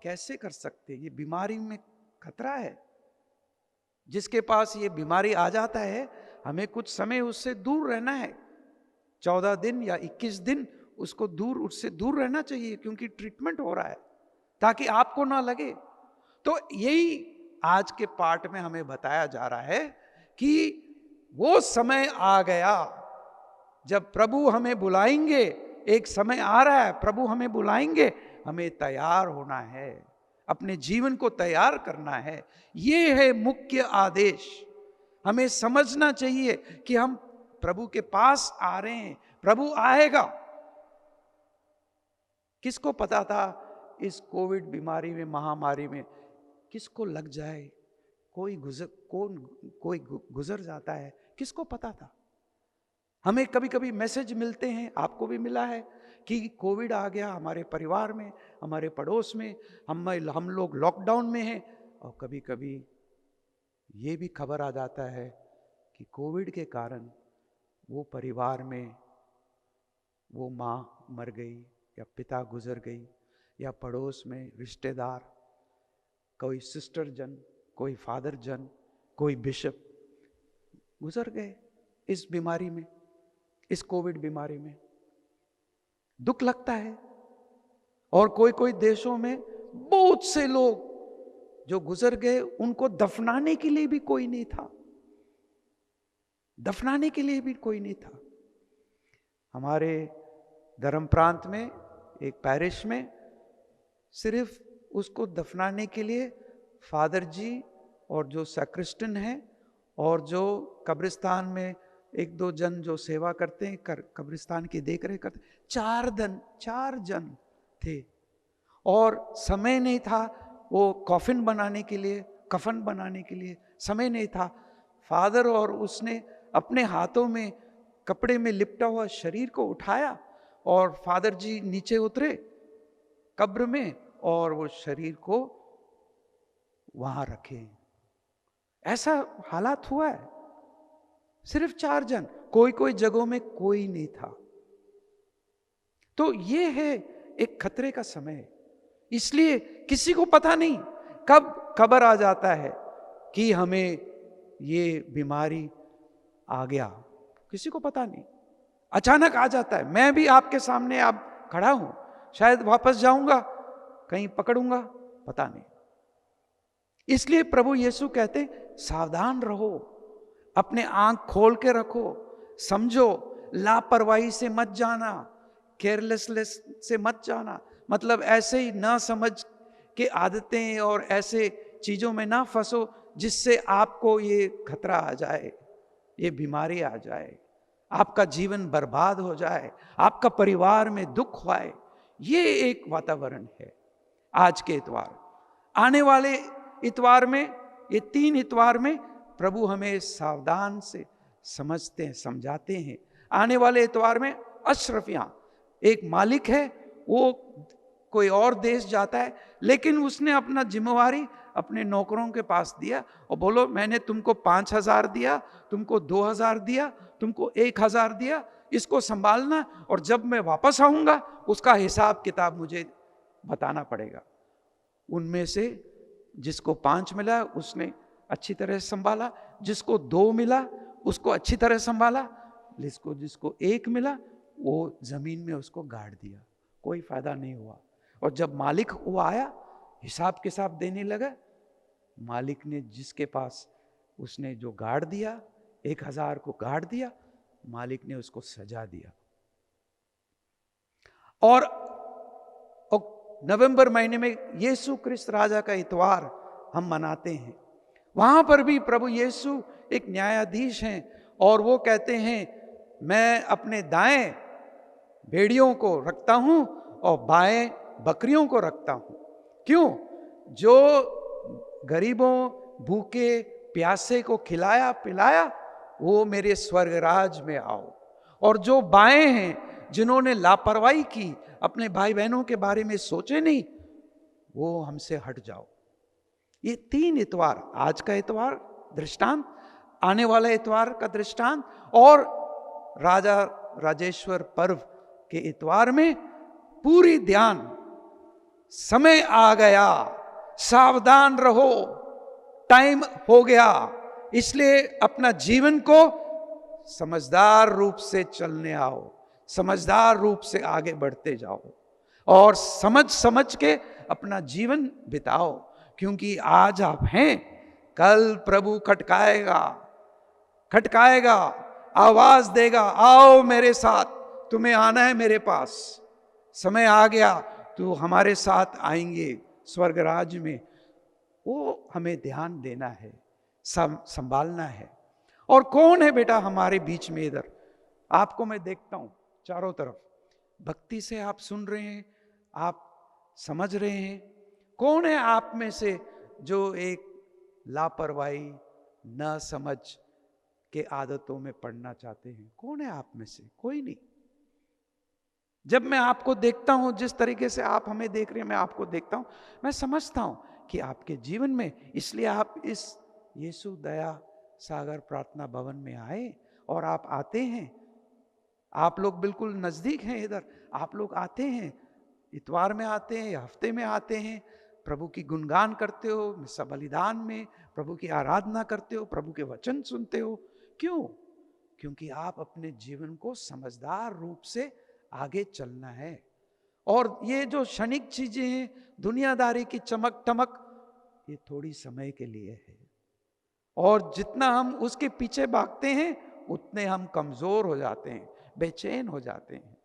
कैसे कर सकते? ये बीमारी में खतरा है। जिसके पास ये बीमारी आ जाता है, हमें कुछ समय उससे दूर रहना है, 14 दिन या 21 दिन उससे दूर रहना चाहिए, क्योंकि ट्रीटमेंट हो रहा है, ताकि आपको ना लगे। तो यही आज के पाठ में हमें बताया जा रहा है कि वो समय आ गया जब प्रभु हमें बुलाएंगे। एक समय आ रहा है, प्रभु हमें बुलाएंगे, हमें तैयार होना है, अपने जीवन को तैयार करना है। ये है मुख्य आदेश। हमें समझना चाहिए कि हम प्रभु के पास आ रहे हैं, प्रभु आएगा। किसको पता था इस कोविड बीमारी में, महामारी में किसको लग जाए, कोई गुजर जाता है, किसको पता था? हमें कभी कभी मैसेज मिलते हैं, आपको भी मिला है कि कोविड आ गया हमारे परिवार में, हमारे पड़ोस में, हम लोग लॉकडाउन में हैं। और कभी कभी ये भी खबर आ जाता है कि कोविड के कारण वो परिवार में वो माँ मर गई, या पिता गुजर गई, या पड़ोस में रिश्तेदार, कोई सिस्टर जन, कोई फादर जन, कोई बिशप गुजर गए इस बीमारी में, इस कोविड बीमारी में। दुख लगता है। और कोई कोई देशों में बहुत से लोग जो गुजर गए, उनको दफनाने के लिए भी कोई नहीं था, दफनाने के लिए भी कोई नहीं था। हमारे धर्म प्रांत में एक पैरिश में सिर्फ उसको दफनाने के लिए फादर जी और जो सैक्रिस्टन है और जो कब्रिस्तान में एक दो जन जो सेवा करते हैं, कब्रिस्तान की देखरेख करते, 4 जन थे। और समय नहीं था वो कॉफिन बनाने के लिए, कफन बनाने के लिए समय नहीं था। फादर और उसने अपने हाथों में कपड़े में लिपटा हुआ शरीर को उठाया और फादर जी नीचे उतरे कब्र में और वो शरीर को वहां रखे। ऐसा हालात हुआ है। सिर्फ 4 जन, कोई कोई जगहों में कोई नहीं था। तो ये है एक खतरे का समय। इसलिए किसी को पता नहीं कब खबर आ जाता है कि हमें ये बीमारी आ गया, किसी को पता नहीं, अचानक आ जाता है। मैं भी आपके सामने अब खड़ा हूं, शायद वापस जाऊंगा, कहीं पकड़ूंगा, पता नहीं। इसलिए प्रभु यीशु कहते सावधान रहो, अपने आंख खोल के रखो, समझो, लापरवाही से मत जाना, केयरलेसनेस से मत जाना। मतलब ऐसे ही ना समझ के आदतें और ऐसे चीजों में ना फंसो जिससे आपको ये खतरा आ जाए, ये बीमारी आ जाए, आपका जीवन बर्बाद हो जाए, आपका परिवार में दुख आए। ये एक वातावरण है आज के इतवार। आने वाले इतवार में, ये 3 इतवार में प्रभु हमें सावधान से समझते हैं, समझाते हैं। आने वाले इतवार में अशरफियां, एक मालिक है, वो कोई और देश जाता है, लेकिन उसने अपना जिम्मेवारी अपने नौकरों के पास दिया और बोलो मैंने तुमको 5,000 दिया, तुमको 2,000 दिया, तुमको 1,000 दिया, इसको संभालना, और जब मैं वापस आऊंगा उसका हिसाब किताब मुझे बताना पड़ेगा। उनमें से जिसको 5 मिला उसने अच्छी तरह संभाला, जिसको 2 मिला उसको अच्छी तरह संभाला, जिसको 1 मिला वो जमीन में उसको गाड़ दिया, कोई फायदा नहीं हुआ। और जब मालिक वो आया, हिसाब किताब देने लगा, मालिक ने जिसके पास उसने जो गाड़ दिया, 1,000 को गाड़ दिया, मालिक ने उसको सजा दिया। और नवंबर महीने में यीशु क्रिस्त राजा का इतवार हम मनाते हैं। वहां पर भी प्रभु यीशु एक न्यायाधीश हैं और वो कहते हैं मैं अपने दाएं भेड़ियों को रखता हूं और बाएं बकरियों को रखता हूं। क्यों? जो गरीबों, भूखे, प्यासे को खिलाया पिलाया, वो मेरे स्वर्ग राज में आओ। और जो बाएं हैं, जिन्होंने लापरवाही की, अपने भाई बहनों के बारे में सोचे नहीं, वो हमसे हट जाओ। ये 3 इतवार, आज का इतवार दृष्टांत, आने वाले इतवार का दृष्टांत और राजा राजेश्वर पर्व के इतवार में पूरी ध्यान, समय आ गया, सावधान रहो, टाइम हो गया, इसलिए अपना जीवन को समझदार रूप से चलने आओ, समझदार रूप से आगे बढ़ते जाओ और समझ समझ के अपना जीवन बिताओ, क्योंकि आज आप हैं, कल प्रभु खटकाएगा, खटकाएगा, आवाज देगा, आओ मेरे साथ, तुम्हें आना है मेरे पास, समय आ गया, तो हमारे साथ आएंगे स्वर्ग राज्य में। वो हमें ध्यान देना है, संभालना है। और कौन है बेटा हमारे बीच में? इधर आपको मैं देखता हूं चारों तरफ, भक्ति से आप सुन रहे हैं, आप समझ रहे हैं। कौन है आप में से जो एक लापरवाही, न समझ के आदतों में पड़ना चाहते हैं? कौन है आप में से? कोई नहीं। जब मैं आपको देखता हूं, जिस तरीके से आप हमें देख रहे हैं, मैं आपको देखता हूं, मैं समझता हूं कि आपके जीवन में, इसलिए आप इस यीशु दया सागर प्रार्थना भवन में आए और आप आते हैं। आप लोग बिल्कुल नजदीक हैं, इधर आप लोग आते हैं, इतवार में आते हैं, हफ्ते में आते हैं, प्रभु की गुणगान करते हो, मिसा बलिदान में प्रभु की आराधना करते हो, प्रभु के वचन सुनते हो। क्यों? क्योंकि आप अपने जीवन को समझदार रूप से आगे चलना है। और ये जो क्षणिक चीजें हैं, दुनियादारी की चमक टमक, ये थोड़ी समय के लिए है, और जितना हम उसके पीछे भागते हैं उतने हम कमजोर हो जाते हैं, बेचैन हो जाते हैं।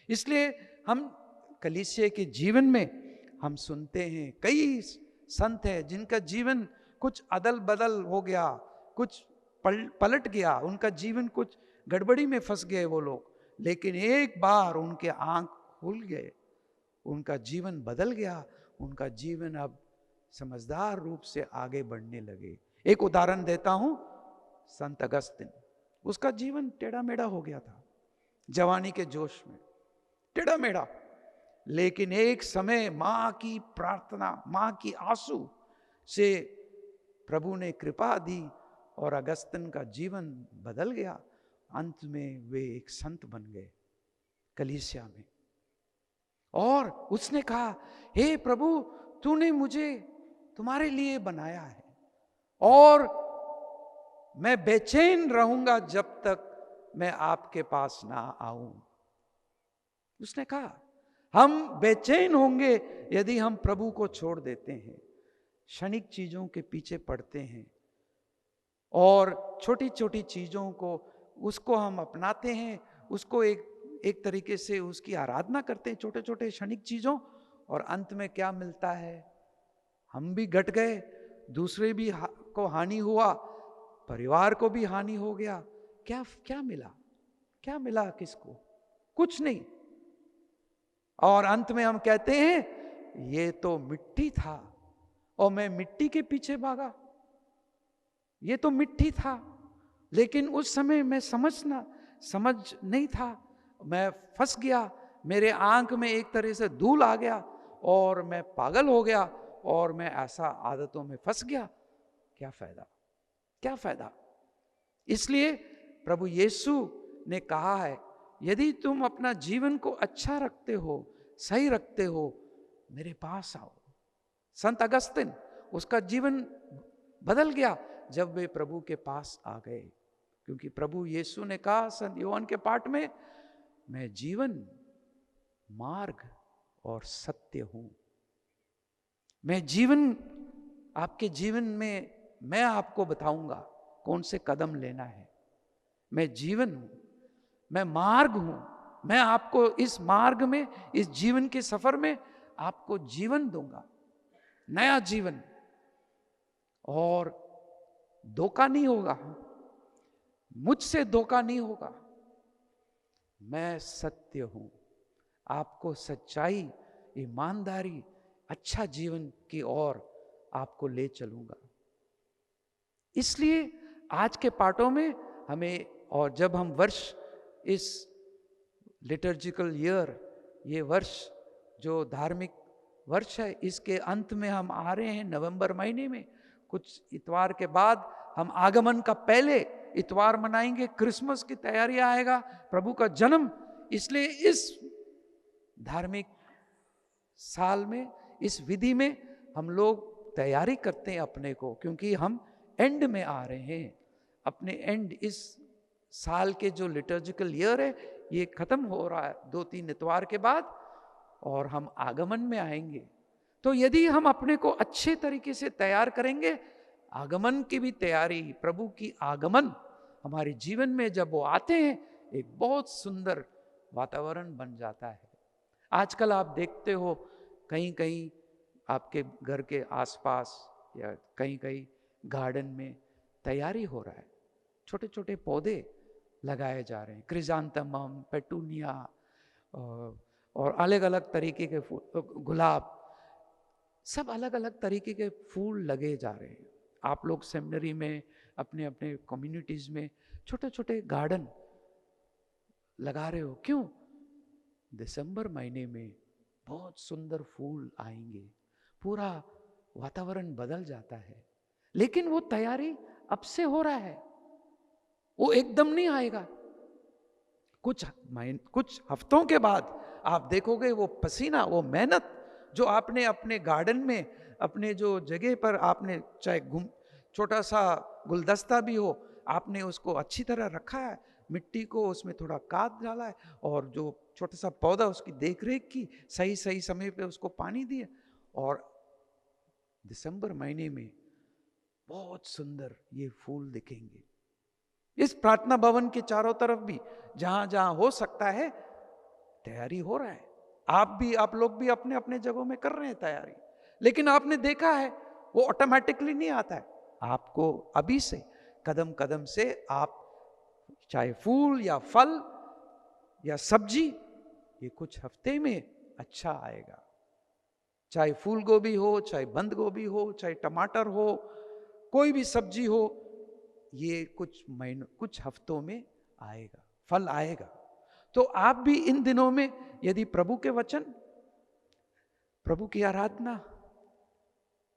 इसलिए हम कलीसिया के जीवन में हम सुनते हैं, कई संत हैं जिनका जीवन कुछ अदल बदल हो गया, कुछ पलट गया, उनका जीवन कुछ गड़बड़ी में फंस गए वो लोग, लेकिन एक बार उनके आंख खुल गए, उनका जीवन बदल गया, उनका जीवन अब समझदार रूप से आगे बढ़ने लगे। एक उदाहरण देता हूं, संत अगस्तिन, उसका जीवन टेढ़ा मेढ़ा हो गया था, जवानी के जोश में टेढ़ा मेढ़ा, लेकिन एक समय मां की प्रार्थना, मां की आंसू से प्रभु ने कृपा दी और अगस्तिन का जीवन बदल गया। अंत में वे एक संत बन गए कलीसिया में, और उसने कहा, हे प्रभु, तूने मुझे तुम्हारे लिए बनाया है और मैं बेचैन रहूंगा जब तक मैं आपके पास ना आऊं। उसने कहा, हम बेचैन होंगे यदि हम प्रभु को छोड़ देते हैं, क्षणिक चीजों के पीछे पड़ते हैं और छोटी छोटी चीजों को उसको हम अपनाते हैं, उसको एक तरीके से उसकी आराधना करते हैं, छोटे छोटे क्षणिक चीजों, और अंत में क्या मिलता है? हम भी घट गए, दूसरे भी को हानि हुआ, परिवार को भी हानि हो गया। क्या मिला? क्या मिला किसको? कुछ नहीं। और अंत में हम कहते हैं, ये तो मिट्टी था और मैं मिट्टी के पीछे भागा, ये तो मिट्टी था, लेकिन उस समय मैं समझ नहीं था, मैं फंस गया, मेरे आंख में एक तरह से धूल आ गया और मैं पागल हो गया और मैं ऐसा आदतों में फंस गया। क्या फायदा? क्या फायदा? इसलिए प्रभु यीशु ने कहा है, यदि तुम अपना जीवन को अच्छा रखते हो, सही रखते हो, मेरे पास आओ। संत अगस्तिन, उसका जीवन बदल गया जब वे प्रभु के पास आ गए, क्योंकि प्रभु यीशु ने कहा संत योहन के पाठ में, मैं जीवन, मार्ग और सत्य हूं। मैं जीवन, आपके जीवन में मैं आपको बताऊंगा कौन से कदम लेना है। मैं जीवन हूं, मैं मार्ग हूं, मैं आपको इस मार्ग में, इस जीवन के सफर में आपको जीवन दूंगा, नया जीवन, और धोखा नहीं होगा, मुझसे धोखा नहीं होगा। मैं सत्य हूं, आपको सच्चाई, ईमानदारी, अच्छा जीवन की ओर आपको ले चलूंगा। इसलिए आज के पाठों में हमें, और जब हम वर्ष, इस लिटर्जिकल ईयर, ये वर्ष जो धार्मिक वर्ष है, इसके अंत में हम आ रहे हैं, नवंबर महीने में, कुछ इतवार के बाद हम आगमन का पहले इतवार मनाएंगे, क्रिसमस की तैयारी आएगा, प्रभु का जन्म। इसलिए इस धार्मिक साल में, इस विधि में हम लोग तैयारी करते हैं अपने को, क्योंकि हम एंड में आ रहे हैं। अपने एंड, इस साल के जो लिटर्जिकल ईयर है ये खत्म हो रहा है 2-3 इतवार के बाद, और हम आगमन में आएंगे। तो यदि हम अपने को अच्छे तरीके से तैयार करेंगे, आगमन की भी तैयारी, प्रभु की आगमन हमारे जीवन में जब वो आते हैं, एक बहुत सुंदर वातावरण बन जाता है। आजकल आप देखते हो कहीं कहीं आपके घर के आसपास या कहीं कहीं गार्डन में तैयारी हो रहा है, छोटे छोटे पौधे लगाए जा रहे हैं, क्रिजांथेमम, पेटूनिया और अलग अलग तरीके के फूल, गुलाब, सब अलग अलग तरीके के फूल लगे जा रहे हैं। आप लोग सेमिनरी में, अपने अपने कम्युनिटीज में छोटे छोटे गार्डन लगा रहे हो, क्यों? दिसंबर महीने में बहुत सुंदर फूल आएंगे, पूरा वातावरण बदल जाता है। लेकिन वो तैयारी अब से हो रहा है, वो एकदम नहीं आएगा। कुछ हफ्तों के बाद आप देखोगे वो पसीना, वो मेहनत जो आपने अपने गार्डन में, अपने जो जगह पर आपने, चाहे छोटा सा गुलदस्ता भी हो, आपने उसको अच्छी तरह रखा है, मिट्टी को उसमें थोड़ा खाद डाला है, और जो छोटा सा पौधा उसकी देखरेख की, सही सही समय पे उसको पानी दिया, और दिसंबर महीने में बहुत सुंदर ये फूल दिखेंगे। इस प्रार्थना भवन के चारों तरफ भी जहां जहां हो सकता है तैयारी हो रहा है। आप लोग भी अपने अपने जगहों में कर रहे हैं तैयारी, लेकिन आपने देखा है वो ऑटोमेटिकली नहीं आता है। आपको अभी से कदम कदम से आप, चाहे फूल या फल या सब्जी, ये कुछ हफ्ते में अच्छा आएगा। चाहे फूल गोभी हो, चाहे बंद गोभी हो, चाहे टमाटर हो, कोई भी सब्जी हो, ये कुछ हफ्तों में आएगा, फल आएगा। तो आप भी इन दिनों में यदि प्रभु के वचन, प्रभु की आराधना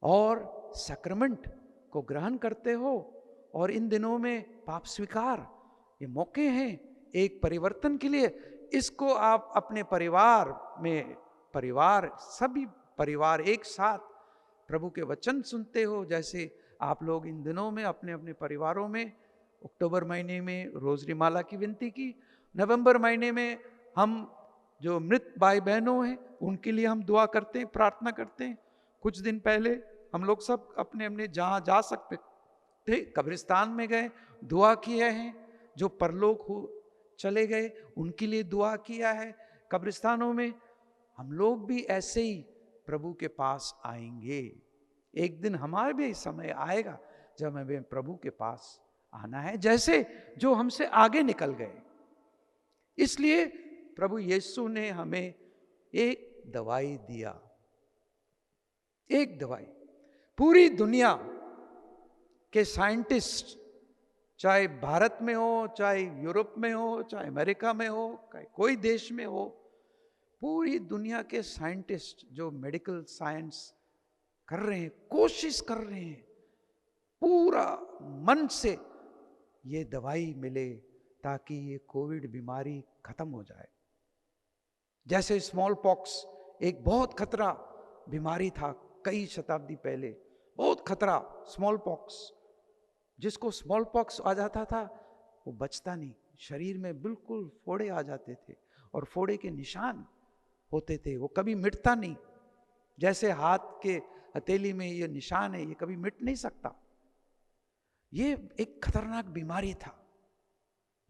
और सैक्रमेंट को ग्रहण करते हो, और इन दिनों में पाप स्वीकार, ये मौके हैं एक परिवर्तन के लिए। इसको आप अपने परिवार में, सभी परिवार एक साथ प्रभु के वचन सुनते हो। जैसे आप लोग इन दिनों में अपने अपने परिवारों में अक्टूबर महीने में रोजरी माला की विनती की, नवंबर महीने में हम जो मृत भाई बहनों हैं उनके लिए हम दुआ करते हैं, प्रार्थना करते हैं। कुछ दिन पहले हम लोग सब अपने अपने जहाँ जा सकते थे कब्रिस्तान में गए, दुआ किए हैं। जो परलोक हो चले गए उनके लिए दुआ किया है। कब्रिस्तानों में हम लोग भी ऐसे ही प्रभु के पास आएंगे। एक दिन हमारे भी समय आएगा जब हमें प्रभु के पास आना है, जैसे जो हमसे आगे निकल गए। इसलिए प्रभु यीशु ने हमें एक दवाई दिया, एक दवाई। पूरी दुनिया के साइंटिस्ट, चाहे भारत में हो, चाहे यूरोप में हो, चाहे अमेरिका में हो, चाहे कोई देश में हो, पूरी दुनिया के साइंटिस्ट जो मेडिकल साइंस कर रहे हैं, कोशिश कर रहे हैं पूरा मन से ये दवाई मिले ताकि ये कोविड बीमारी खत्म हो जाए। जैसे स्मॉल पॉक्स एक बहुत खतरा बीमारी था, कई शताब्दी पहले बहुत खतरा स्मॉल पॉक्स। जिसको स्मॉल पॉक्स आ जाता था वो बचता नहीं, शरीर में बिल्कुल फोड़े आ जाते थे और फोड़े के निशान होते थे, वो कभी मिटता नहीं। जैसे हाथ के हथेली में ये निशान है, ये कभी मिट नहीं सकता। ये एक खतरनाक बीमारी था।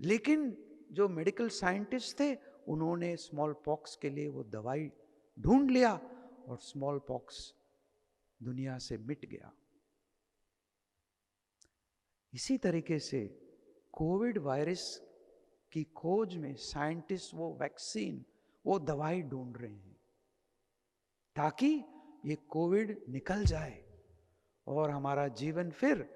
लेकिन जो मेडिकल साइंटिस्ट थे उन्होंने स्मॉल पॉक्स के लिए वो दवाई ढूंढ लिया और स्मॉल पॉक्स दुनिया से मिट गया। इसी तरीके से कोविड वायरस की खोज में साइंटिस्ट वो वैक्सीन, वो दवाई ढूंढ रहे हैं ताकि ये कोविड निकल जाए और हमारा जीवन फिर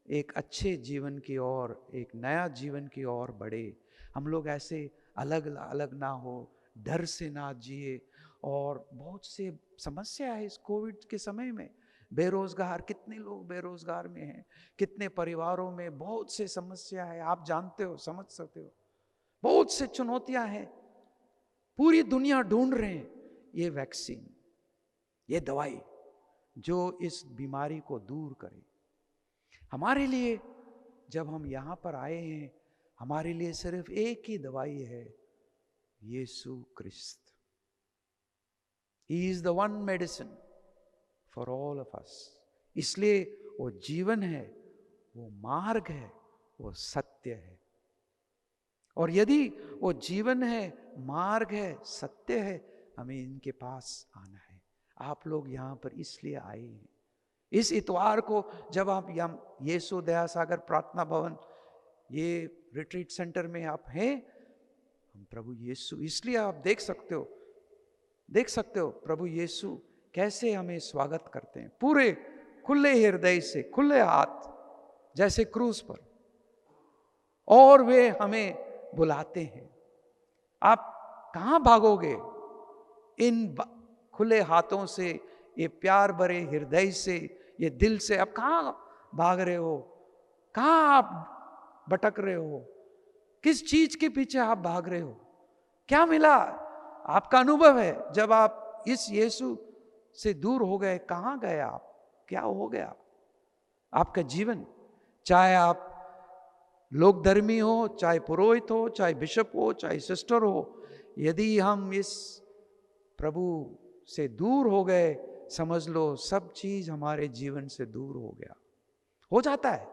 एक अच्छे जीवन की ओर, एक नया जीवन की ओर बढ़े। हम लोग ऐसे अलग अलग ना हो, डर से ना जिए। और बहुत से समस्या है इस कोविड के समय में, बेरोजगार, कितने लोग बेरोजगार में हैं, कितने परिवारों में बहुत से समस्या है, आप जानते हो, समझ सकते हो। बहुत से चुनौतियां हैं, पूरी दुनिया ढूंढ रहे हैं ये वैक्सीन, ये दवाई जो इस बीमारी को दूर करे। हमारे लिए जब हम यहां पर आए हैं, हमारे लिए सिर्फ एक ही दवाई है, यीशु क्रिस्त। He is the one medicine for all of us। इसलिए वो जीवन है, वो मार्ग है, वो सत्य है। और यदि वो जीवन है, मार्ग है, सत्य है, हमें इनके पास आना है। आप लोग यहाँ पर इसलिए आए हैं। इस इतवार को जब आप यहाँ यीशु दया सागर प्रार्थना भवन, ये रिट्रीट सेंटर में आप हैं, हम प्रभु यीशु, इसलिए आप देख सकते हो प्रभु यीशु कैसे हमें स्वागत करते हैं, पूरे खुले हृदय से, खुले हाथ जैसे क्रूस पर, और वे हमें बुलाते हैं। आप कहां भागोगे इन खुले हाथों से, ये प्यार भरे हृदय से, ये दिल से? आप कहां भाग रहे हो? कहां आप भटक रहे हो? किस चीज के पीछे आप भाग रहे हो? क्या मिला? आपका अनुभव है जब आप इस यीशु से दूर हो गए, कहां गए आप? क्या हो गया आपका जीवन? चाहे आप लोक धर्मी हो, चाहे पुरोहित हो, चाहे बिशप हो, चाहे सिस्टर हो, यदि हम इस प्रभु से दूर हो गए, समझ लो सब चीज हमारे जीवन से दूर हो गया, हो जाता है।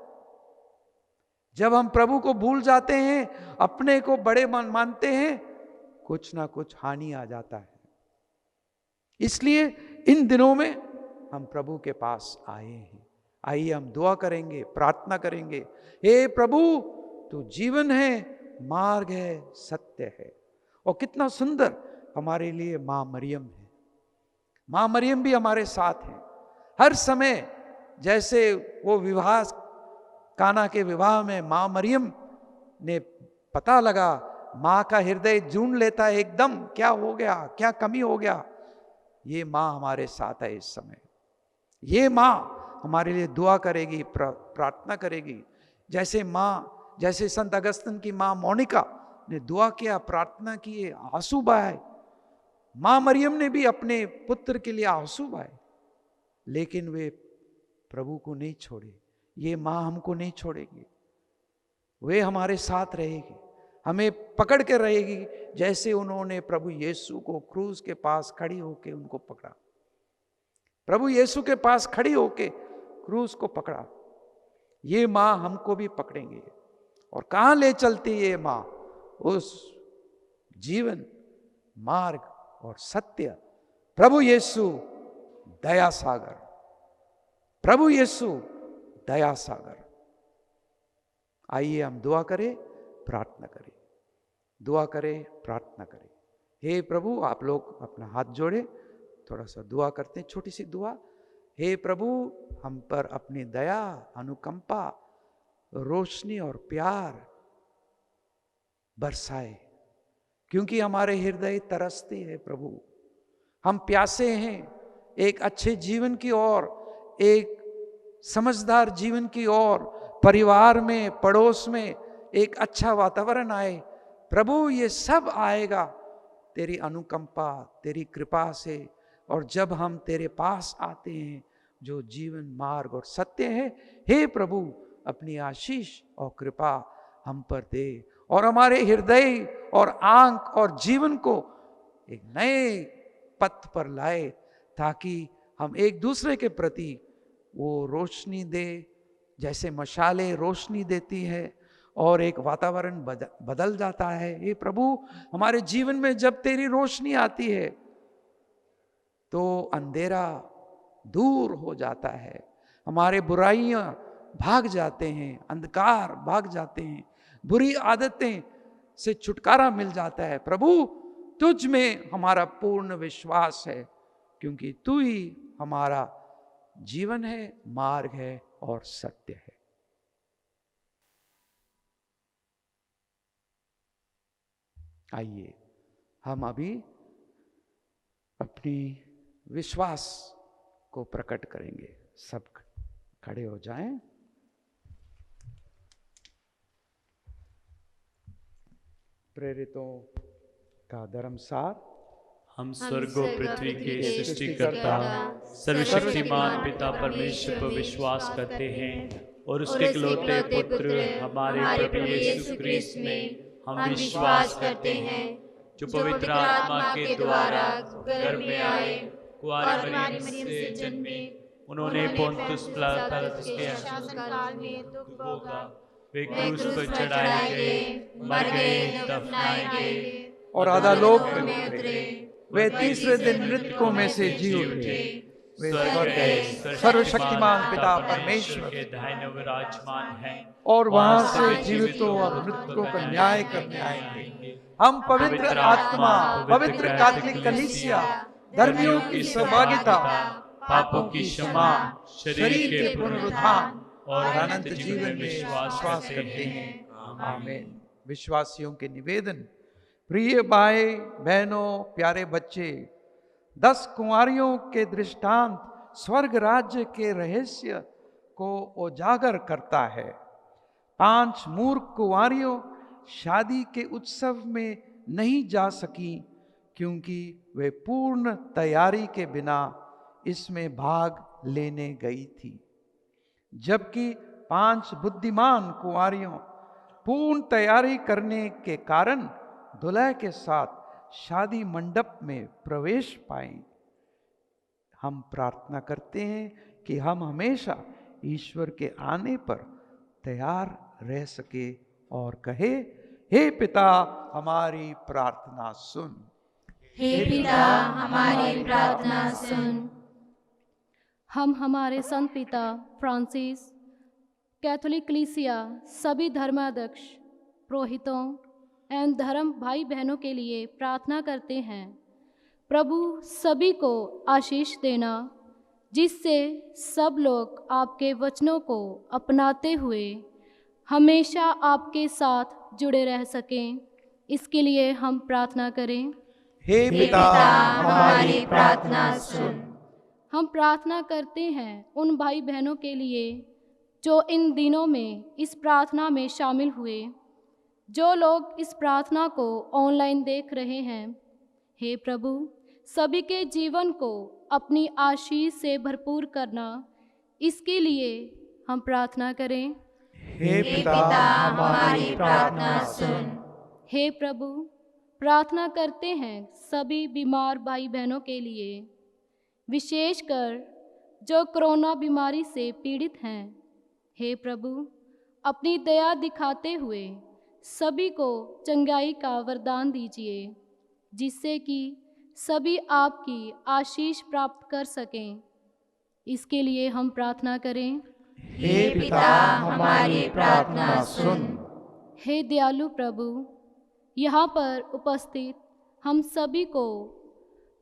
जब हम प्रभु को भूल जाते हैं, अपने को बड़े मानते हैं, कुछ ना कुछ हानि आ जाता है। इसलिए इन दिनों में हम प्रभु के पास आए हैं। आइए हम दुआ करेंगे, प्रार्थना करेंगे। हे प्रभु, तू जीवन है, मार्ग है, सत्य है। और कितना सुंदर हमारे लिए मां मरियम है। मां मरियम भी हमारे साथ है हर समय। जैसे वो विवाह, काना के विवाह में मां मरियम ने पता लगा, मां का हृदय ढूंढ लेता है एकदम, क्या हो गया, क्या कमी हो गया। ये मां हमारे साथ है इस समय। ये मां हमारे लिए दुआ करेगी, प्रार्थना करेगी। जैसे संत अगस्तिन की मां मोनिका ने दुआ किया, प्रार्थना की, आंसू बहाए, मां मरियम ने भी अपने पुत्र के लिए आंसू बहाए, लेकिन वे प्रभु को नहीं छोड़े। ये मां हमको नहीं छोड़ेगी, वे हमारे साथ रहेगी, हमें पकड़ के रहेगी, जैसे उन्होंने प्रभु यीशु को क्रूस के पास खड़ी होके उनको पकड़ा। प्रभु यीशु के पास खड़ी होके क्रूस को पकड़ा। ये मां हमको भी पकड़ेंगे। और कहां ले चलती ये मां? उस जीवन, मार्ग और सत्य, प्रभु यीशु दया सागर, प्रभु यीशु दया सागर। आइए हम दुआ करें, प्रार्थना करें, दुआ करें, प्रार्थना करें। हे प्रभु, आप लोग अपना हाथ जोड़े, थोड़ा सा दुआ करते हैं, छोटी सी दुआ। हे प्रभु, हम पर अपनी दया, अनुकंपा, रोशनी और प्यार बरसाए, क्योंकि हमारे हृदय तरसते हैं प्रभु। हम प्यासे हैं एक अच्छे जीवन की ओर, एक समझदार जीवन की ओर। परिवार में, पड़ोस में एक अच्छा वातावरण आए। प्रभु, ये सब आएगा तेरी अनुकंपा, तेरी कृपा से। और जब हम तेरे पास आते हैं, जो जीवन, मार्ग और सत्य है, हे प्रभु, अपनी आशीष और कृपा हम पर दे, और हमारे हृदय और आंख और जीवन को एक नए पथ पर लाए, ताकि हम एक दूसरे के प्रति वो रोशनी दे, जैसे मशालें रोशनी देती है और एक वातावरण बदल जाता है। हे प्रभु, हमारे जीवन में जब तेरी रोशनी आती है तो अंधेरा दूर हो जाता है, हमारे बुराइयां भाग जाते हैं, अंधकार भाग जाते हैं, बुरी आदतें से छुटकारा मिल जाता है। प्रभु, तुझ में हमारा पूर्ण विश्वास है, क्योंकि तू ही हमारा जीवन है, मार्ग है और सत्य है। आइए हम अभी अपनी विश्वास को प्रकट करेंगे। सब खड़े हो जाएं। प्रेरितों का धर्मसार। हम स्वर्ग और पृथ्वी के सृष्टिकर्ता सर्वशक्तिमान पिता परमेश्वर पर विश्वास करते हैं और उसके इकलौते पुत्र हमारे प्रभु यीशु क्रिस्त में हम विश्वास करते हैं, जो पवित्र आत्मा के द्वारा गर्भ में आए, कुंवारी मरियम से जन्मे, उन्होंने पोंतुस पिलातुस के शासनकाल में दुख भोगा, वे क्रूस पर चढ़ाए गए, मर गए, दफनाए गए और अधोलोक में उतरे। वे तीसरे दिन मृतकों में से जी उठे। वे स्वर्ग गए, सर्वशक्तिमान पिता परमेश्वर के दाहिने विराजमान हैं और वहां से जीवितों और मृतकों का न्याय करने आएंगे। हम पवित्र आत्मा, पवित्र कैथोलिक कलीसिया, धर्मियों की सहभागिता, पापों की क्षमा, शरीर के पुनरुत्थान और अनंत जीवन में विश्वास करते हैं। आमीन। विश्वासियों के निवेदन। प्रिय भाई बहनों, प्यारे बच्चे, 10 कुंवारियों के दृष्टांत स्वर्ग राज्य के रहस्य को उजागर करता है। 5 मूर्ख कुंवारियों शादी के उत्सव में नहीं जा सकी क्योंकि वे पूर्ण तैयारी के बिना इसमें भाग लेने गई थी, जबकि 5 बुद्धिमान कुंवारियों पूर्ण तैयारी करने के कारण दुल्हे के साथ शादी मंडप में प्रवेश पाए। हम प्रार्थना करते हैं कि हम हमेशा ईश्वर के आने पर तैयार रह सके और कहे, हे पिता हमारी प्रार्थना सुन। हे पिता हमारी प्रार्थना सुन। हम हमारे संत पिता फ्रांसिस, कैथोलिक कलीसिया, सभी धर्माध्यक्ष, पुरोहितों एवं धर्म भाई बहनों के लिए प्रार्थना करते हैं। प्रभु सभी को आशीष देना, जिससे सब लोग आपके वचनों को अपनाते हुए हमेशा आपके साथ जुड़े रह सकें। इसके लिए हम प्रार्थना करें। हे पिता हमारी प्रार्थना सुन। हम प्रार्थना करते हैं उन भाई बहनों के लिए जो इन दिनों में इस प्रार्थना में शामिल हुए, जो लोग इस प्रार्थना को ऑनलाइन देख रहे हैं। हे प्रभु, सभी के जीवन को अपनी आशीष से भरपूर करना, इसके लिए हम प्रार्थना करें। हे पिता हमारी प्रार्थना सुन। हे प्रभु, प्रार्थना करते हैं सभी बीमार भाई बहनों के लिए, विशेषकर जो कोरोना बीमारी से पीड़ित हैं। हे प्रभु, अपनी दया दिखाते हुए सभी को चंगाई का वरदान दीजिए, जिससे कि सभी आपकी आशीष प्राप्त कर सकें। इसके लिए हम प्रार्थना करें। हे पिता हमारी प्रार्थना सुन। हे दयालु प्रभु, यहाँ पर उपस्थित हम सभी को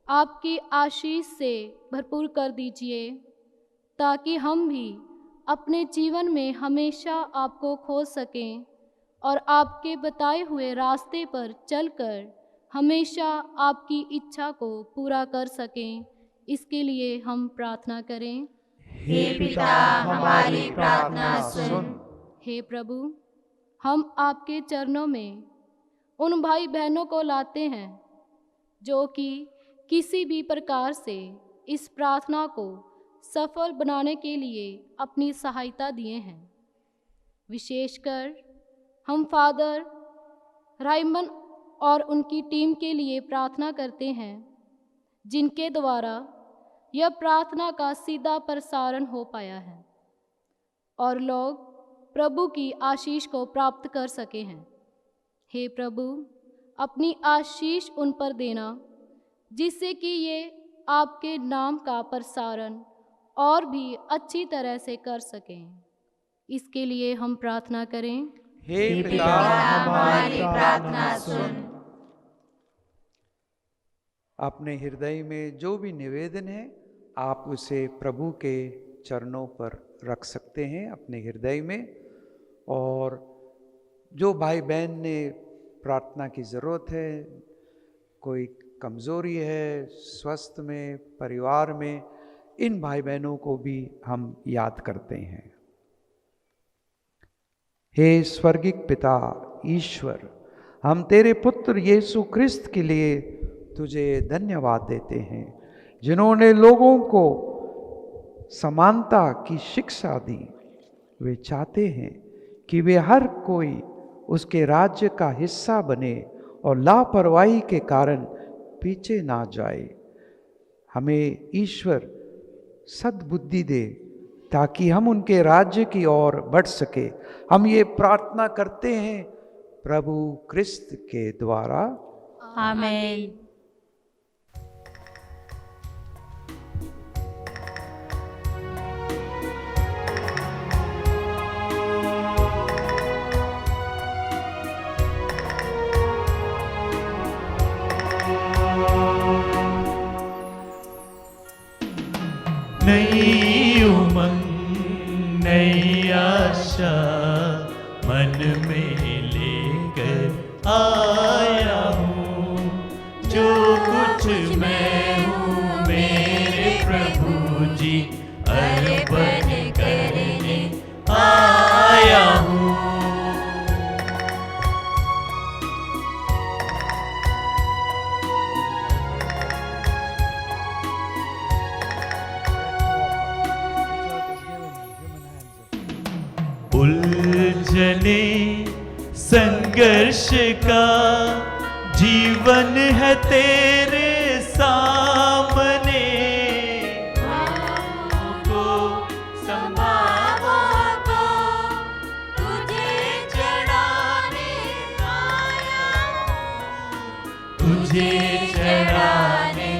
आपकी आशीष से भरपूर कर दीजिए, ताकि हम भी अपने जीवन में हमेशा आपको खोज सकें और आपके बताए हुए रास्ते पर चलकर हमेशा आपकी इच्छा को पूरा कर सकें। इसके लिए हम प्रार्थना करें। हे पिता हमारी प्रार्थना सुन। हे प्रभु, हम आपके चरणों में उन भाई बहनों को लाते हैं जो कि किसी भी प्रकार से इस प्रार्थना को सफल बनाने के लिए अपनी सहायता दिए हैं। विशेषकर हम फादर राइमन और उनकी टीम के लिए प्रार्थना करते हैं, जिनके द्वारा यह प्रार्थना का सीधा प्रसारण हो पाया है और लोग प्रभु की आशीष को प्राप्त कर सके हैं। हे प्रभु, अपनी आशीष उन पर देना, जिससे कि ये आपके नाम का प्रसारण और भी अच्छी तरह से कर सकें। इसके लिए हम प्रार्थना करें। हे पिता हमारी प्रार्थना सुन। अपने हृदय में जो भी निवेदन है आप उसे प्रभु के चरणों पर रख सकते हैं अपने हृदय में। और जो भाई बहन ने प्रार्थना की ज़रूरत है, कोई कमज़ोरी है स्वास्थ्य में, परिवार में, इन भाई बहनों को भी हम याद करते हैं। हे स्वर्गिक पिता ईश्वर, हम तेरे पुत्र यीशु क्रिस्त के लिए तुझे धन्यवाद देते हैं, जिन्होंने लोगों को समानता की शिक्षा दी। वे चाहते हैं कि वे हर कोई उसके राज्य का हिस्सा बने और लापरवाही के कारण पीछे ना जाए। हमें ईश्वर सद्बुद्धि दे ताकि हम उनके राज्य की ओर बढ़ सके। हम ये प्रार्थना करते हैं प्रभु क्रिस्त के द्वारा। आमीन। नई उमंग नई आशा मन में लेकर आया हूँ, जो कुछ मैं हूँ मेरे प्रभु जी अर्पण करने आया हूँ। उलझने संघर्ष का जीवन है तेरे सामने, को संभावो को तुझे चढ़ाने आया हूँ, तुझे चढ़ाने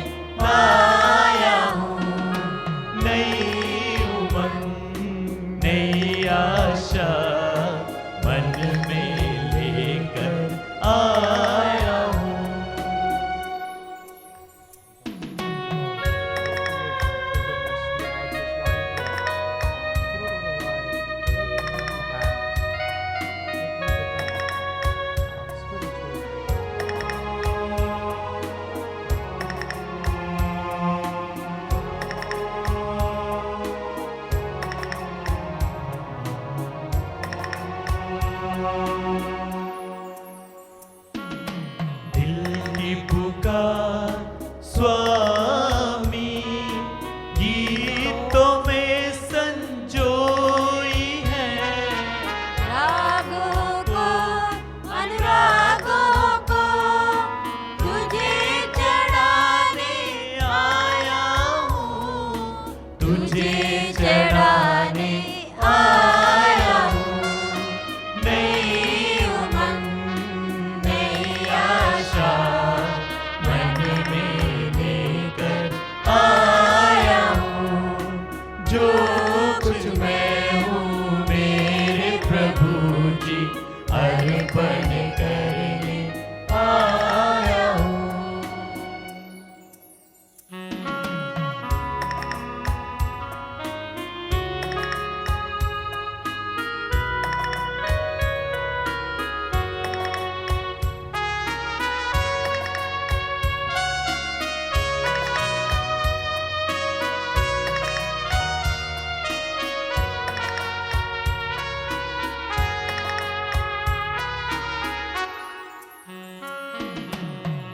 आया हूँ। नई उमंग नई आशा मन में लेकर आया हूँ। दिल की पुकार स्वामी गीतों में संजोई है, रागों को अनुरागों को तुझे चढ़ाने आया हूँ, तुझे चढ़ाने आया हूँ। नई उमंग नई आशा मन में लेकर आया हूँ, जो कुछ मैं हूँ मेरे प्रभु जी अर्पण करने आया हूँ।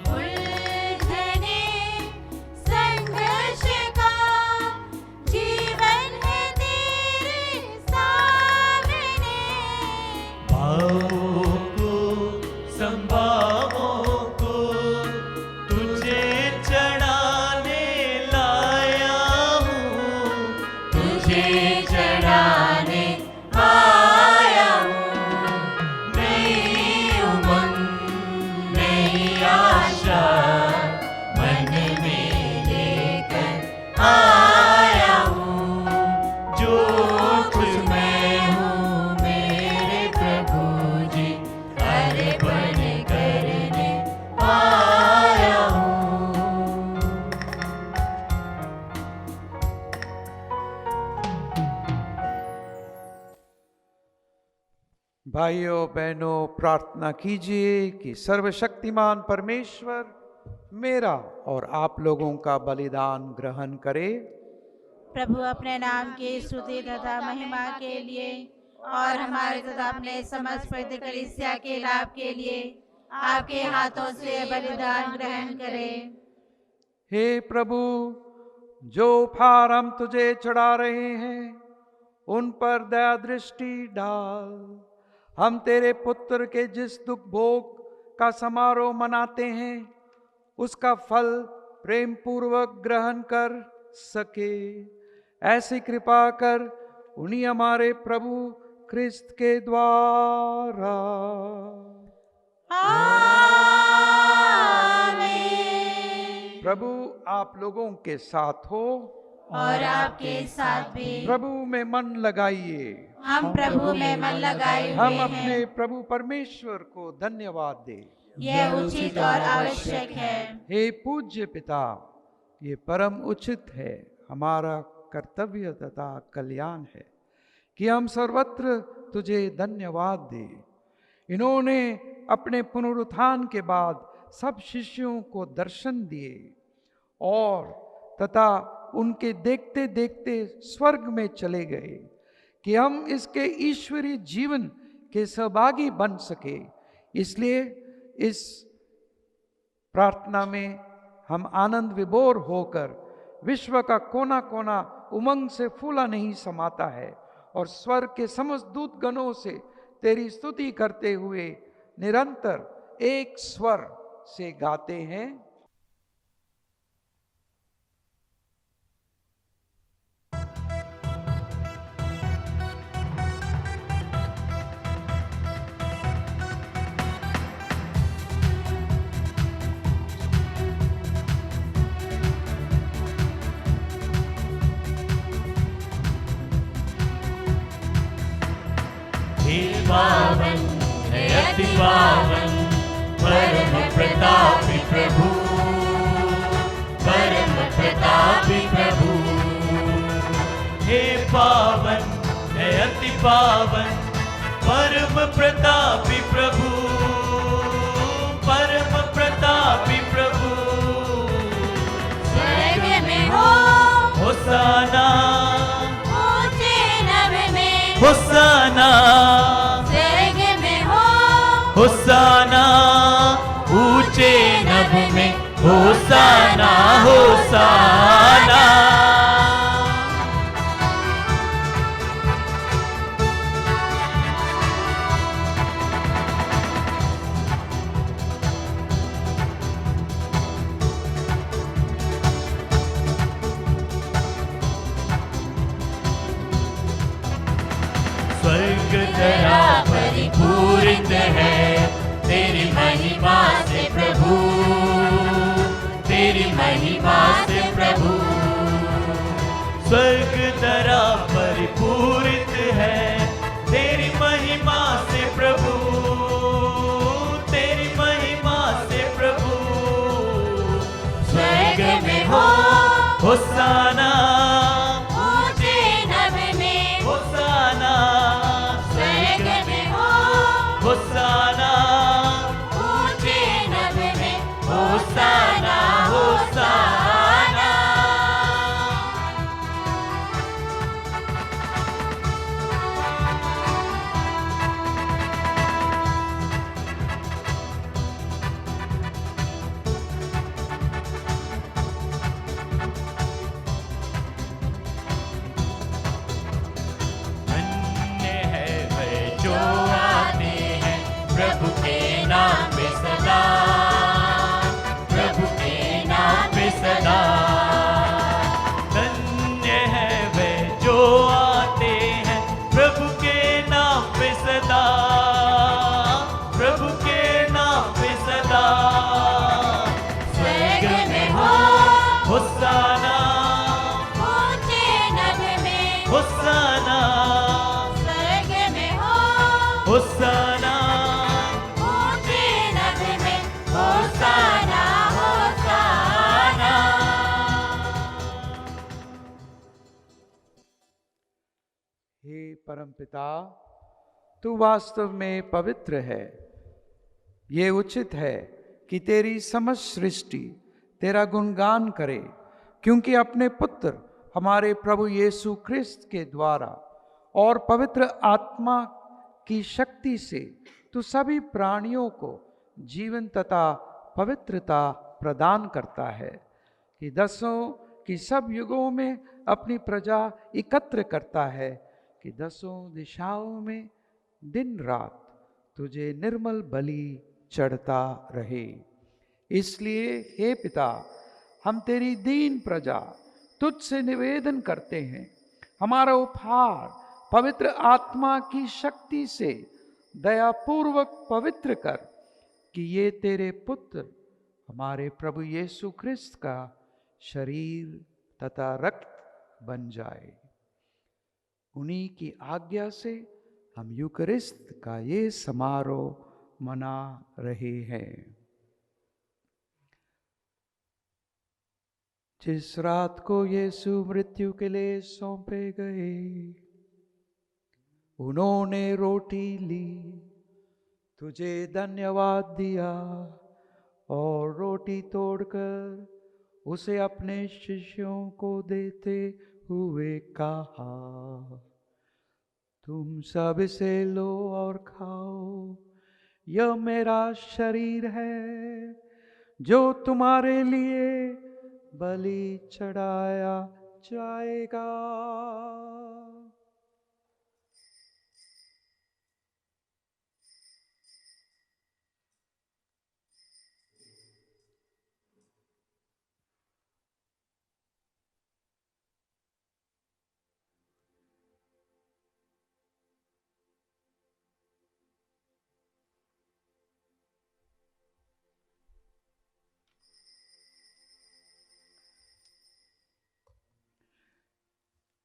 उलझने संघर्ष का जीवन है तेरे सामने, भावों को संभावों को तुझे चढ़ाने लाया हूँ, तुझे चढ़ाने आया हूँ। नई उमंग नई आशा मन में लेकर आया हूँ, जो कुछ मैं हूँ मेरे प्रभु जी अर्पण करने आया हूँ। भाइयों बहनों, प्रार्थना कीजिए कि सर्वशक्तिमान परमेश्वर मेरा और आप लोगों का बलिदान ग्रहण करे प्रभु अपने नाम की स्तुति तथा महिमा के लिए और हमारे तथा अपने समस्त पवित्र कलीसिया के लाभ के लिए आपके हाथों से बलिदान ग्रहण करें। हे प्रभु, जो उपहार हम तुझे चढ़ा रहे हैं उन पर दया दृष्टि डाल। हम तेरे पुत्र के जिस दुख भोग का समारोह मनाते हैं उसका फल प्रेम पूर्वक ग्रहण कर सके, ऐसी कृपा कर उन्हीं हमारे प्रभु क्रिस्त के द्वारा। आमीन। प्रभु आप लोगों के साथ हो और आपके साथ भी। प्रभु में मन लगाइए। हम प्रभु में मन लगाए हुए हम अपने हैं। प्रभु परमेश्वर को धन्यवाद दें। यह उचित और आवश्यक है। हे पूज्य पिता, ये परम उचित है, हमारा कर्तव्य तथा कल्याण है कि हम सर्वत्र तुझे धन्यवाद दें। इन्होंने अपने पुनरुत्थान के बाद सब शिष्यों को दर्शन दिए और तथा उनके देखते देखते स्वर्ग में चले गए कि हम इसके ईश्वरीय जीवन के सहभागी बन सके। इसलिए इस प्रार्थना में हम आनंद विभोर होकर, विश्व का कोना कोना उमंग से फूला नहीं समाता है और स्वर्ग के समस्त दूत गणों से तेरी स्तुति करते हुए निरंतर एक स्वर से गाते हैं। पावन है अति पावन परम प्रतापी प्रभु, परम प्रतापी प्रभु। हे पावन है अति पावन परम प्रतापी प्रभु, परम प्रतापी प्रभु। स्वर्ग में हो होसाना, ऊंचे नभ में होसाना, स्वर्ग में हो होसाना, ऊंचे नभ में होसाना, होसाना। स्वर्ग धरा परिपूरित है तेरी महिमा से प्रभु, तेरी महिमा से प्रभु। स्वर्ग धरा परिपूरित है तेरी महिमा से प्रभु, तेरी महिमा से प्रभु। स्वर्ग में हो होसाना, ऊंचे नभ में होसाना, स्वर्ग में हो होसाना, ऊंचे नभ में होसाना, होसाना। धन्य है वे जो आते हैं प्रभु के नाम पे सदा, प्रभु के नाम पे सदा। धन्य है वे जो आते हैं प्रभु के नाम पे सदा, प्रभु के नाम पे सदा। स्वर्ग में हो होसाना, ऊंचे नभ में होसाना, स्वर्ग में हो होसाना, ऊंचे नभ में होसाना, होसाना। हे परमपिता, तू वास्तव में पवित्र है। ये उचित है कि तेरी समस्त सृष्टि तेरा गुणगान करे, क्योंकि अपने पुत्र हमारे प्रभु यीशु ख्रिस्त के द्वारा और पवित्र आत्मा की शक्ति से तू सभी प्राणियों को जीवन तथा पवित्रता प्रदान करता है, कि दसों की सब युगों में अपनी प्रजा एकत्र करता है, कि दसों दिशाओं में दिन रात तुझे निर्मल बलि चढ़ता रहे। इसलिए हे पिता, हम तेरी दीन प्रजा तुझसे निवेदन करते हैं, हमारा उपहार पवित्र आत्मा की शक्ति से दयापूर्वक पवित्र कर, कि ये तेरे पुत्र हमारे प्रभु यीशु ख्रिस्त का शरीर तथा रक्त बन जाए। उन्हीं की आज्ञा से हम यूकरिस्त का ये समारोह मना रहे हैं। जिस रात को यीशु मृत्यु के लिए सौंपे गए, उन्होंने रोटी ली, तुझे धन्यवाद दिया और रोटी तोड़कर उसे अपने शिष्यों को देते हुए कहा, तुम सब इसे लो और खाओ, यह मेरा शरीर है जो तुम्हारे लिए बलि चढ़ाया जाएगा।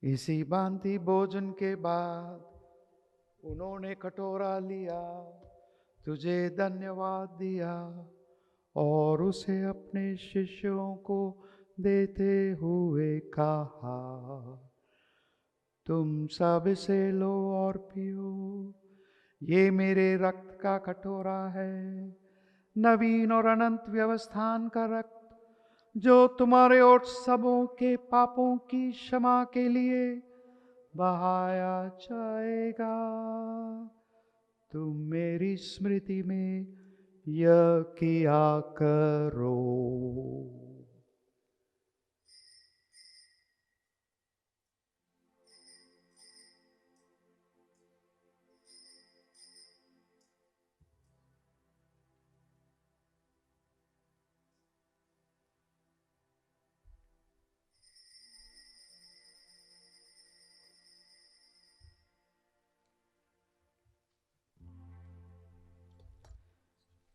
इसी भांति भोजन के बाद उन्होंने कटोरा लिया, तुझे धन्यवाद दिया और उसे अपने शिष्यों को देते हुए कहा, तुम सब इसे लो और पियो, ये मेरे रक्त का कटोरा है, नवीन और अनंत व्यवस्थान का रक्त, जो तुम्हारे और सबों के पापों की क्षमा के लिए बहाया जाएगा। तुम मेरी स्मृति में यह किया करो।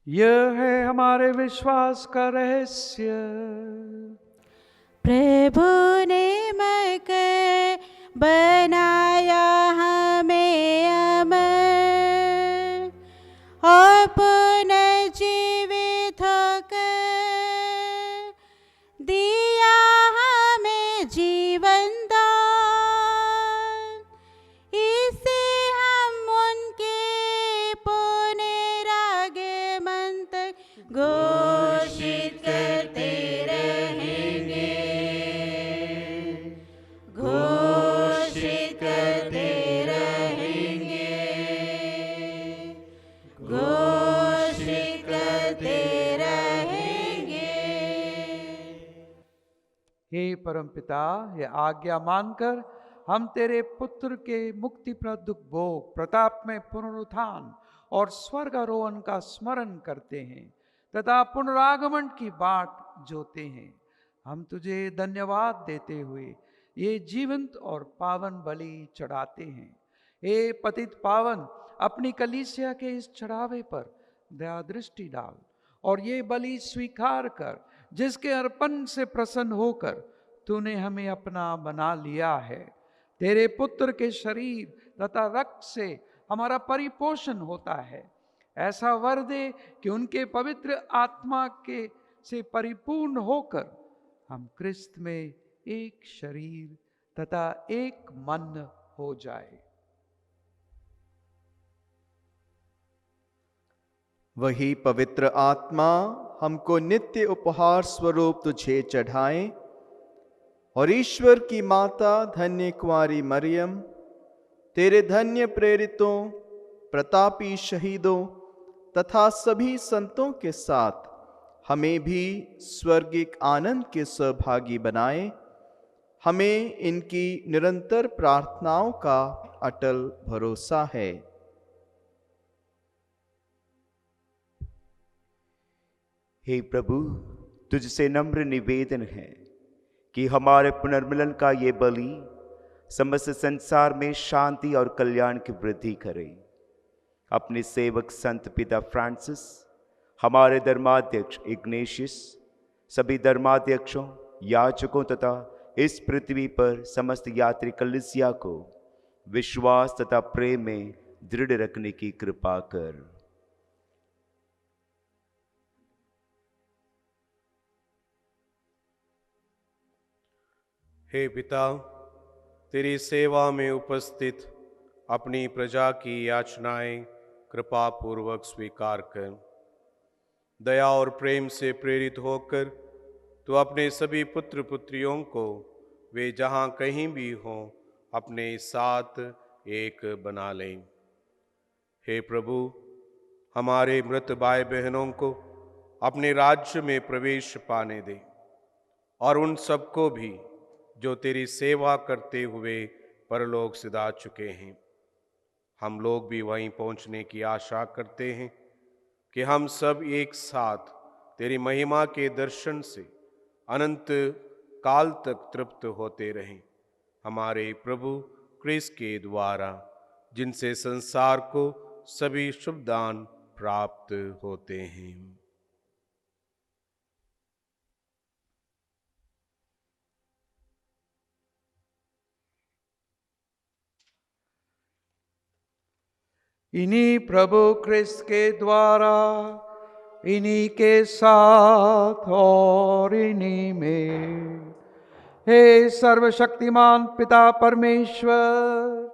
यह है हमारे विश्वास का रहस्य, प्रभु ने मकर बनाया हमें अमर और पुनर्जीवित होकर दिया हमें जीवन दान, इसे हम उनके पुनरागमन तक घोषित करते रहेंगे, घोषित करते रहेंगे, घोषित करते रहेंगे। हे परमपिता, यह आज्ञा मानकर हम तेरे पुत्र के मुक्तिप्रद भोग, प्रताप में पुनरुत्थान और स्वर्गारोहण का स्मरण करते हैं तथा पुनरागमन की बाट जोते हैं। हम तुझे धन्यवाद देते हुए ये जीवंत और पावन बलि चढ़ाते हैं। हे पतित पावन, अपनी कलीसिया के इस चढ़ावे पर दया दृष्टि डाल और ये बलि स्वीकार कर, जिसके अर्पण से प्रसन्न होकर तूने हमें अपना बना लिया है। तेरे पुत्र के शरीर तथा रक्त से हमारा परिपोषण होता है। ऐसा वर दे कि उनके पवित्र आत्मा के से परिपूर्ण होकर हम क्रिस्त में एक शरीर तथा एक मन हो जाए। वही पवित्र आत्मा हमको नित्य उपहार स्वरूप तुझे चढ़ाए और ईश्वर की माता धन्य कुंवारी मरियम, तेरे धन्य प्रेरितों, प्रतापी शहीदों तथा सभी संतों के साथ हमें भी स्वर्गिक आनंद के सहभागी बनाए। हमें इनकी निरंतर प्रार्थनाओं का अटल भरोसा है। हे प्रभु, तुझसे नम्र निवेदन है कि हमारे पुनर्मिलन का ये बलि समस्त संसार में शांति और कल्याण की वृद्धि करे। अपने सेवक संत पिता फ्रांसिस, हमारे धर्माध्यक्ष इग्नेशियस, सभी धर्माध्यक्षों, याजकों तथा इस पृथ्वी पर समस्त यात्री कलीसिया को विश्वास तथा प्रेम में दृढ़ रखने की कृपा कर। हे पिता, तेरी सेवा में उपस्थित अपनी प्रजा की याचनाएं कृपा पूर्वक स्वीकार कर। दया और प्रेम से प्रेरित होकर तो अपने सभी पुत्र पुत्रियों को वे जहाँ कहीं भी हों अपने साथ एक बना लें। हे प्रभु, हमारे मृत भाई बहनों को अपने राज्य में प्रवेश पाने दे, और उन सबको भी जो तेरी सेवा करते हुए परलोक सिधा चुके हैं। हम लोग भी वहीं पहुंचने की आशा करते हैं कि हम सब एक साथ तेरी महिमा के दर्शन से अनंत काल तक तृप्त होते रहें। हमारे प्रभु क्रिस्त के द्वारा, जिनसे संसार को सभी शुभ दान प्राप्त होते हैं। इन्हीं प्रभु क्रिस्त के द्वारा, इन्हीं के साथ और इन्हीं में, हे सर्वशक्तिमान पिता परमेश्वर,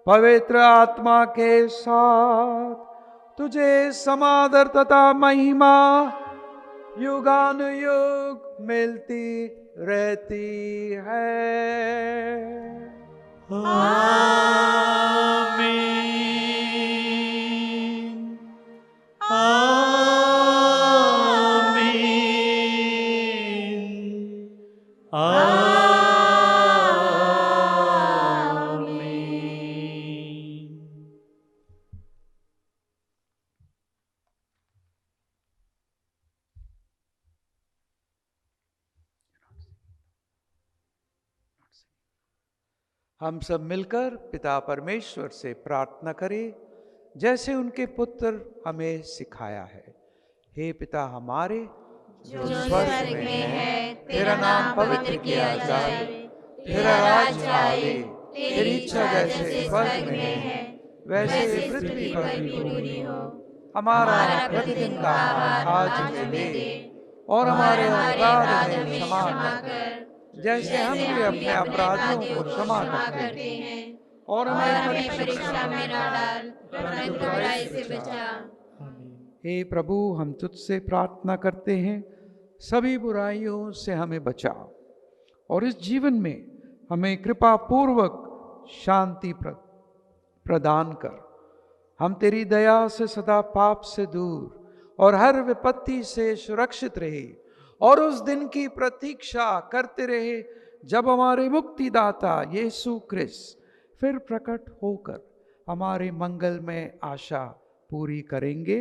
पवित्र आत्मा के साथ तुझे समादर तथा महिमा युगानुयुग मिलती रहती है। हम सब मिलकर पिता परमेश्वर से प्रार्थना करें, जैसे उनके पुत्र हमें सिखाया है। हे पिता हमारे जो स्वर्ग में है, तेरा नाम पवित्र किया जाए, तेरा राज्य आए, तेरी इच्छा जैसे स्वर्ग में है वैसे पृथ्वी पर भी पूरी हो। हमारा प्रतिदिन का आहार आज हमें दे, और हमारे अपराध हमें क्षमा कर, जैसे हम भी अपने अपराधियों को क्षमा करते हैं, और हमें परीक्षा में न डाल, परंतु बुराई से बचा। हे प्रभु, हम तुझसे प्रार्थना करते हैं, सभी बुराइयों से हमें बचा, और इस जीवन में हमें कृपा पूर्वक शांति प्रदान कर। हम तेरी दया से सदा पाप से दूर और हर विपत्ति से सुरक्षित रहे, और उस दिन की प्रतीक्षा करते रहे जब हमारे मुक्तिदाता यीशु क्रिस्त फिर प्रकट होकर हमारे मंगल में आशा पूरी करेंगे।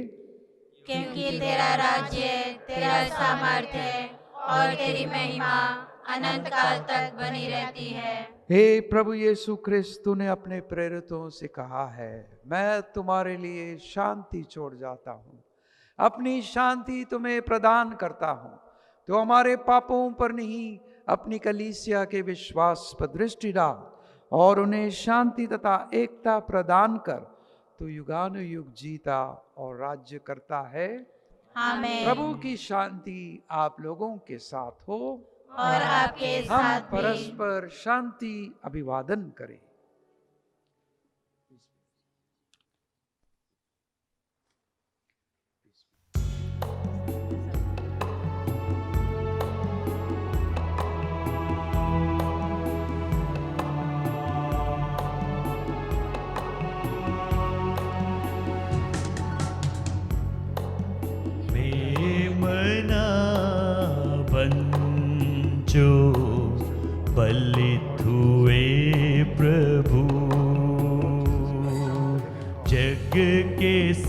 क्योंकि तेरा राज्य, तेरा सामर्थ्य और तेरी महिमा अनंत काल तक बनी रहती है। हे प्रभु यीशु क्रिस्त, तूने अपने प्रेरितों से कहा है, मैं तुम्हारे लिए शांति छोड़ जाता हूँ, अपनी शांति तुम्हें प्रदान करता हूँ। तो हमारे पापों पर नहीं, अपनी कलीसिया के विश्वास पर दृष्टि डाल और उन्हें शांति तथा एकता प्रदान कर। तो युगानुयुग जीता और राज्य करता है। आमीन। प्रभु की शांति आप लोगों के साथ हो, और आपके साथ हम भी। परस्पर शांति अभिवादन करें।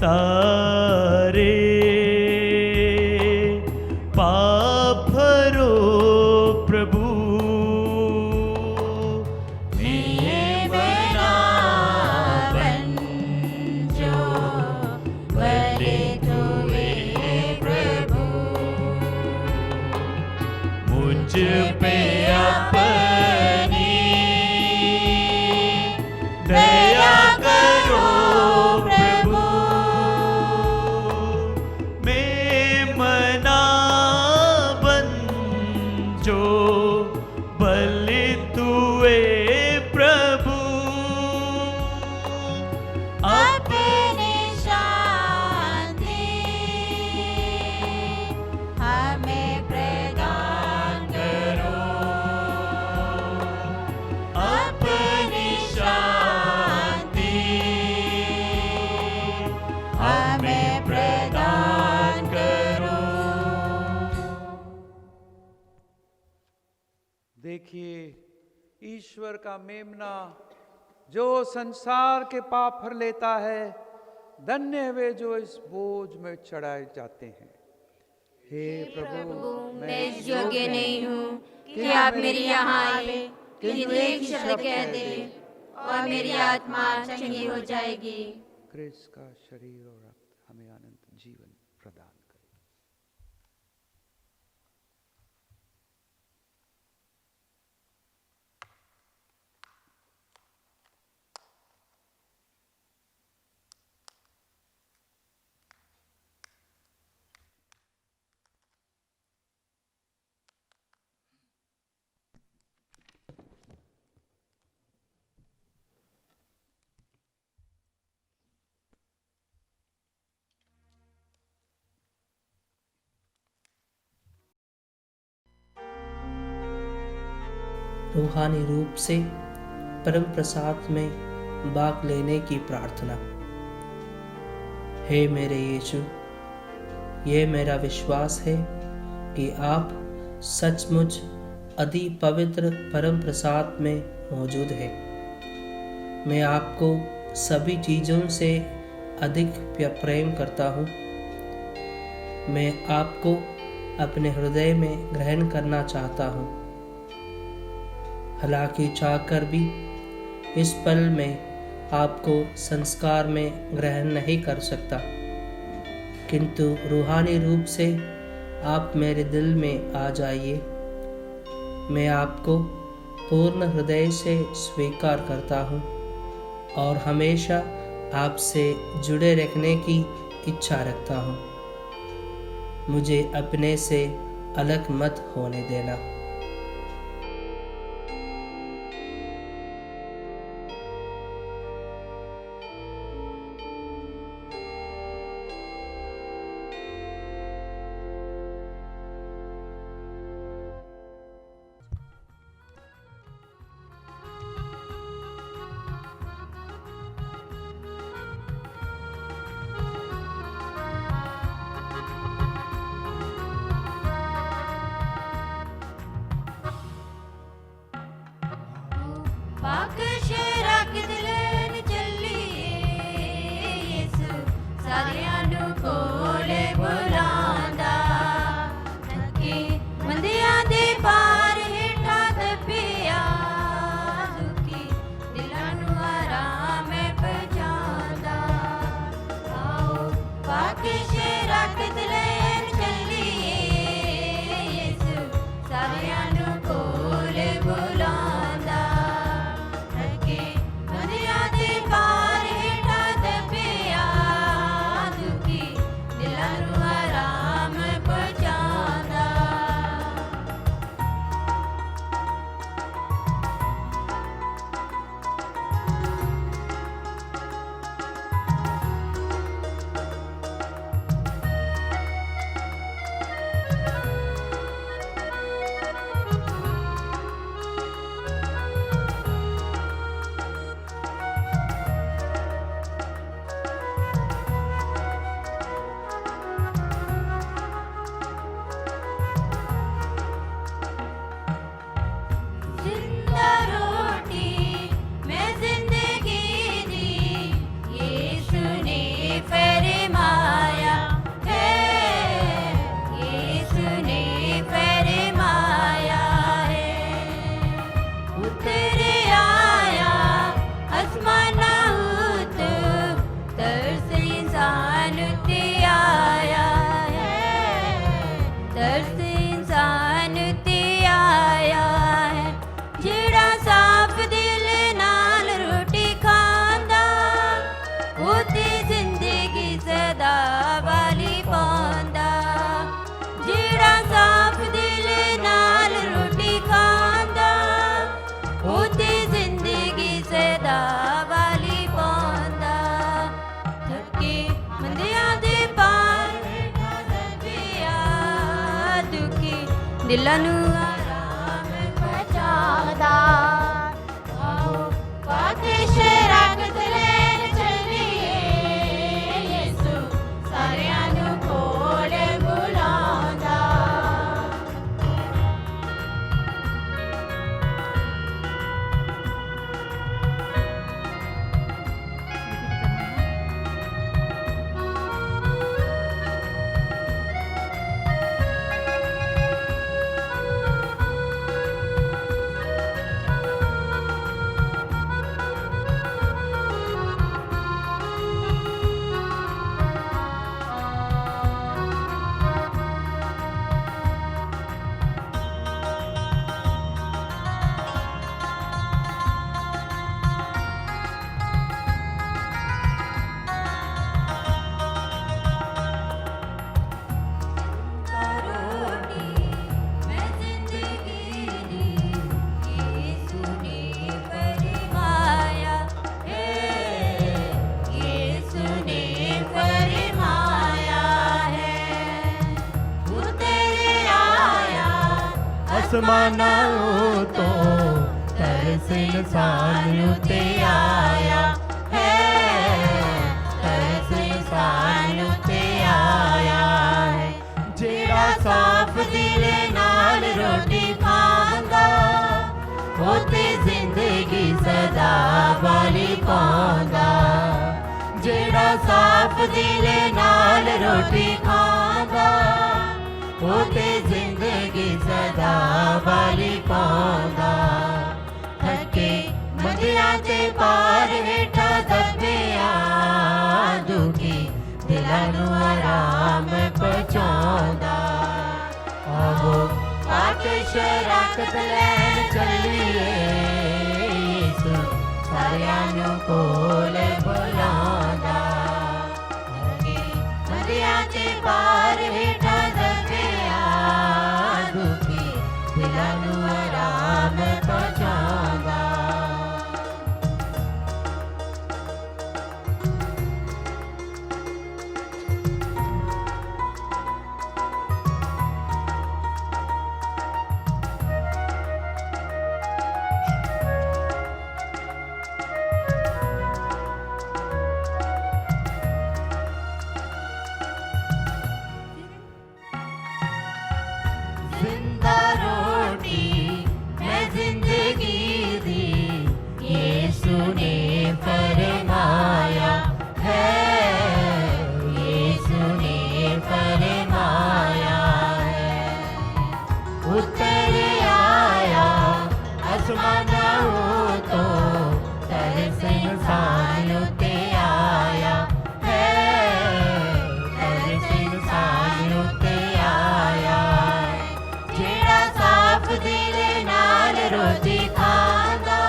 सारे पाप भरो प्रभु मुझ पे अपनी दया करो प्रभु, मैं मना बन जो बलि तुए प्रभु, अपनी शांति हमें प्रदान करो, अपनी शांति हमें प्रदान करो। देखिए ईश्वर का मेमना जो संसार के पाप भर लेता है, धन्य वे जो इस बोझ में चढ़ाए जाते हैं। हे प्रभु, मैं इस योग्य नहीं हूँ कि आप मेरी यहाँ आए, किंतु एक शब्द कह दे और मेरी आत्मा चंगी हो जाएगी। क्रिस्त का शरीर और रक्त हमें अनंत जीवन प्रदान करे। रूहानी रूप से परम प्रसाद में भाग लेने की प्रार्थना। हे मेरे यीशु, ये मेरा विश्वास है कि आप सचमुच अति पवित्र परम प्रसाद में मौजूद हैं। मैं आपको सभी चीज़ों से अधिक प्रेम करता हूँ। मैं आपको अपने हृदय में ग्रहण करना चाहता हूँ। हालांकि चाहकर भी इस पल में आपको संस्कार में ग्रहण नहीं कर सकता, किंतु रूहानी रूप से आप मेरे दिल में आ जाइए। मैं आपको पूर्ण हृदय से स्वीकार करता हूँ और हमेशा आपसे जुड़े रहने की इच्छा रखता हूँ। मुझे अपने से अलग मत होने देना। बाकश रख दिलन चलिए यीशु सारियां नू कोले बुलांदा, थके मंदियां दे पार हेठा दबिया, दुखी दिलां नू आराम पहुंचांदा। आओ बाकश रख दिलन चलिए यीशु सारियां नू कोले बुलांदा, सदा वाली पांदा थके मंदिया दे पार पिया दुखी दिलां नू आराम पहुंचादा आओ पाके शराकत लैन चलिए यीशु सारियां नू कोल बुलांदा आसमानां तो तरस इंसान उते आया है तरस इंसान उते आया है जेड़ा साफ दिल नाल रोटी खांदा ओते जिंदगी सदा वाली पांदा जेड़ा साफ दिल नाल रोटी खांदा ओते जिंदगी सदा वाली पांदा थके मंदिया ते पार हेठा दबिया दुखी दिलां नू आराम पहुंचांदा आओ पाके शराकत लैन चलिए यीशु सारियां नू कोल बुलांदा मंदिया ते पार हेठा दुखी दिलां नू आराम पहुंचांदा जिंदा रोटी मैं जिंदगी दी यीशु ने फरमाया है यीशु ने फरमाया है उतर आया आसमानों तो तरस इंसान उते आया है तरस इंसान उते आया जेड़ा साफ दिल नाल रोटी खांदा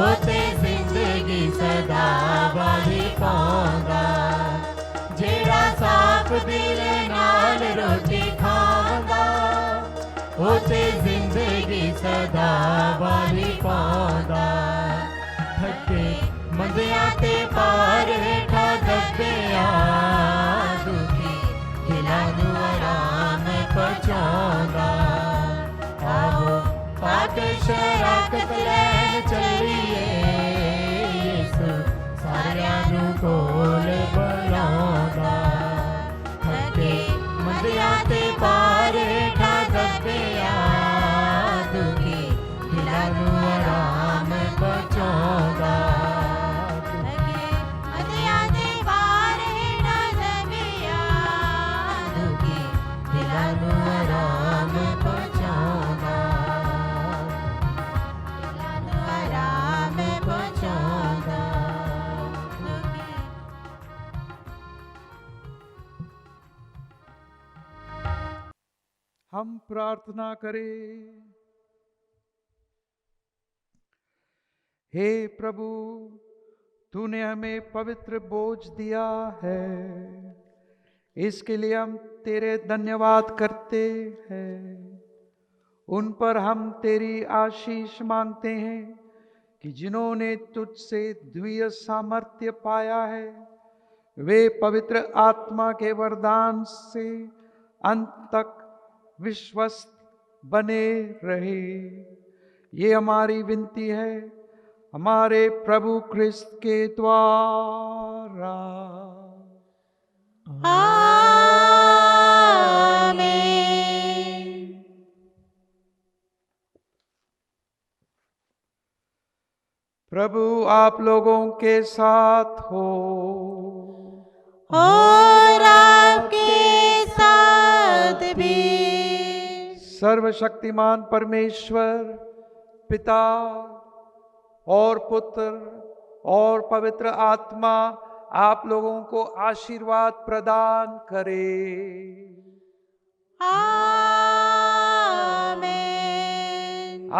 ओते जिंदगी सदा वाली पांदा जेड़ा साफ दिल नाल रोटी खांदा ओते जिंदगी सदा वाली पांदा थके मंदिया ते पार हेठा दबिया दुखी दिलां नू आराम पहुंचांदा आओ पाके शराकत लैन चलिए यीशु सारियां नू कोल बुलांदा थके मंदिया ते पार हेठा दबिया दुखी दिलां नू आराम पहुंचांदा मंदिया ते पार हेठा दबिया दुखी दिलां नू आराम पहुंचांदा दिलां नू आराम पहुंचांदा हम प्रार्थना करें। हे प्रभु, तूने हमें पवित्र बोझ दिया है, इसके लिए हम तेरे धन्यवाद करते हैं। उन पर हम तेरी आशीष मांगते हैं कि जिन्होंने तुझसे द्वितीय सामर्थ्य पाया है वे पवित्र आत्मा के वरदान से अंत तक विश्वस्त बने रहे। ये हमारी विनती है हमारे प्रभु क्रिस्त के द्वारा। आमीन। प्रभु आप लोगों के साथ हो और आपके साथ भी। सर्वशक्तिमान परमेश्वर पिता और पुत्र और पवित्र आत्मा आप लोगों को आशीर्वाद प्रदान करे। आमीन।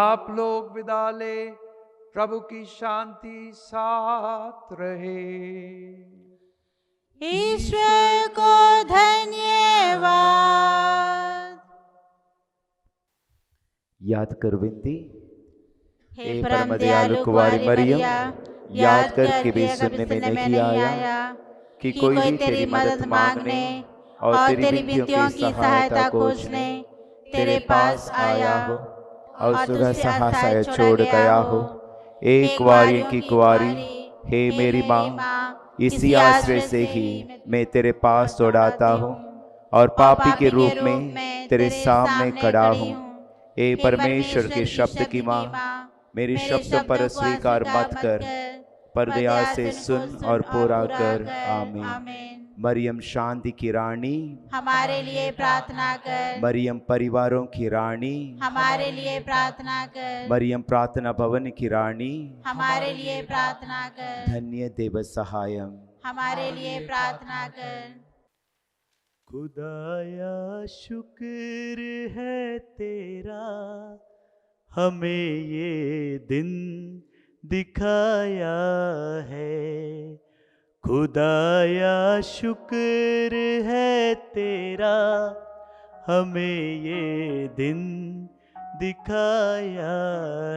आप लोग विदा ले, प्रभु की शांति साथ रहे। ईश्वर को धन्यवाद। याद कर विनती। हे परम दयालु कुंवारी मरियम, याद कर कि भी सुनने में नहीं आया कि कोई भी तेरी मदद मांगने और तेरी विनतियों की सहायता खोजने तेरे पास आया हो और सुबह सहायता छोड़ गया हो। एक कुंवारी की कुंवारी, हे मेरी माँ, इसी आश्रय से ही मैं तेरे पास दौड़ाता हूँ और पापी के रूप में तेरे सामने खड़ा हूँ। हे परमेश्वर के शब्द की माँ, मेरी शब्द पर स्वीकार मत कर, पर दया से सुन और पूरा कर। आमीन। मरियम शांति की रानी, हमारे लिए प्रार्थना कर। मरियम परिवारों की रानी, हमारे लिए प्रार्थना कर। मरियम प्रार्थना भवन की रानी, हमारे लिए प्रार्थना कर। धन्य देव सहायम, हमारे लिए प्रार्थना कर। खुदाया शुक्र है तेरा, हमें ये दिन दिखाया है। खुदाया शुक्र है तेरा, हमें ये दिन दिखाया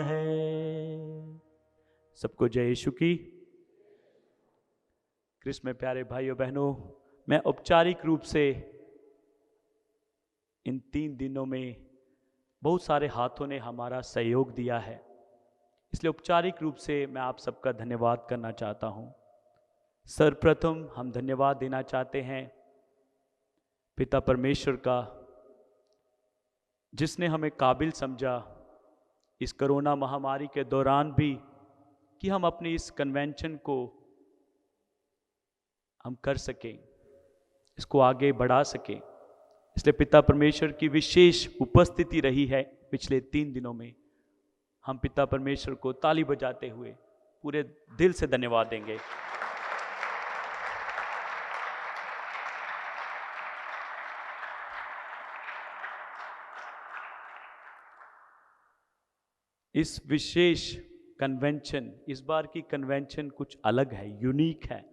है। सबको जय यीशु की। क्रिस्त में प्यारे भाइयों बहनों, मैं औपचारिक रूप से इन 3 दिनों में बहुत सारे हाथों ने हमारा सहयोग दिया है, इसलिए औपचारिक रूप से मैं आप सबका धन्यवाद करना चाहता हूँ। सर्वप्रथम हम धन्यवाद देना चाहते हैं पिता परमेश्वर का, जिसने हमें काबिल समझा इस कोरोना महामारी के दौरान भी कि हम अपनी इस कन्वेंशन को हम कर सकें, इसको आगे बढ़ा सकें। इसलिए पिता परमेश्वर की विशेष उपस्थिति रही है पिछले 3 दिनों में। हम पिता परमेश्वर को ताली बजाते हुए पूरे दिल से धन्यवाद देंगे। इस विशेष कन्वेंशन, इस बार की कन्वेंशन कुछ अलग है, यूनिक है।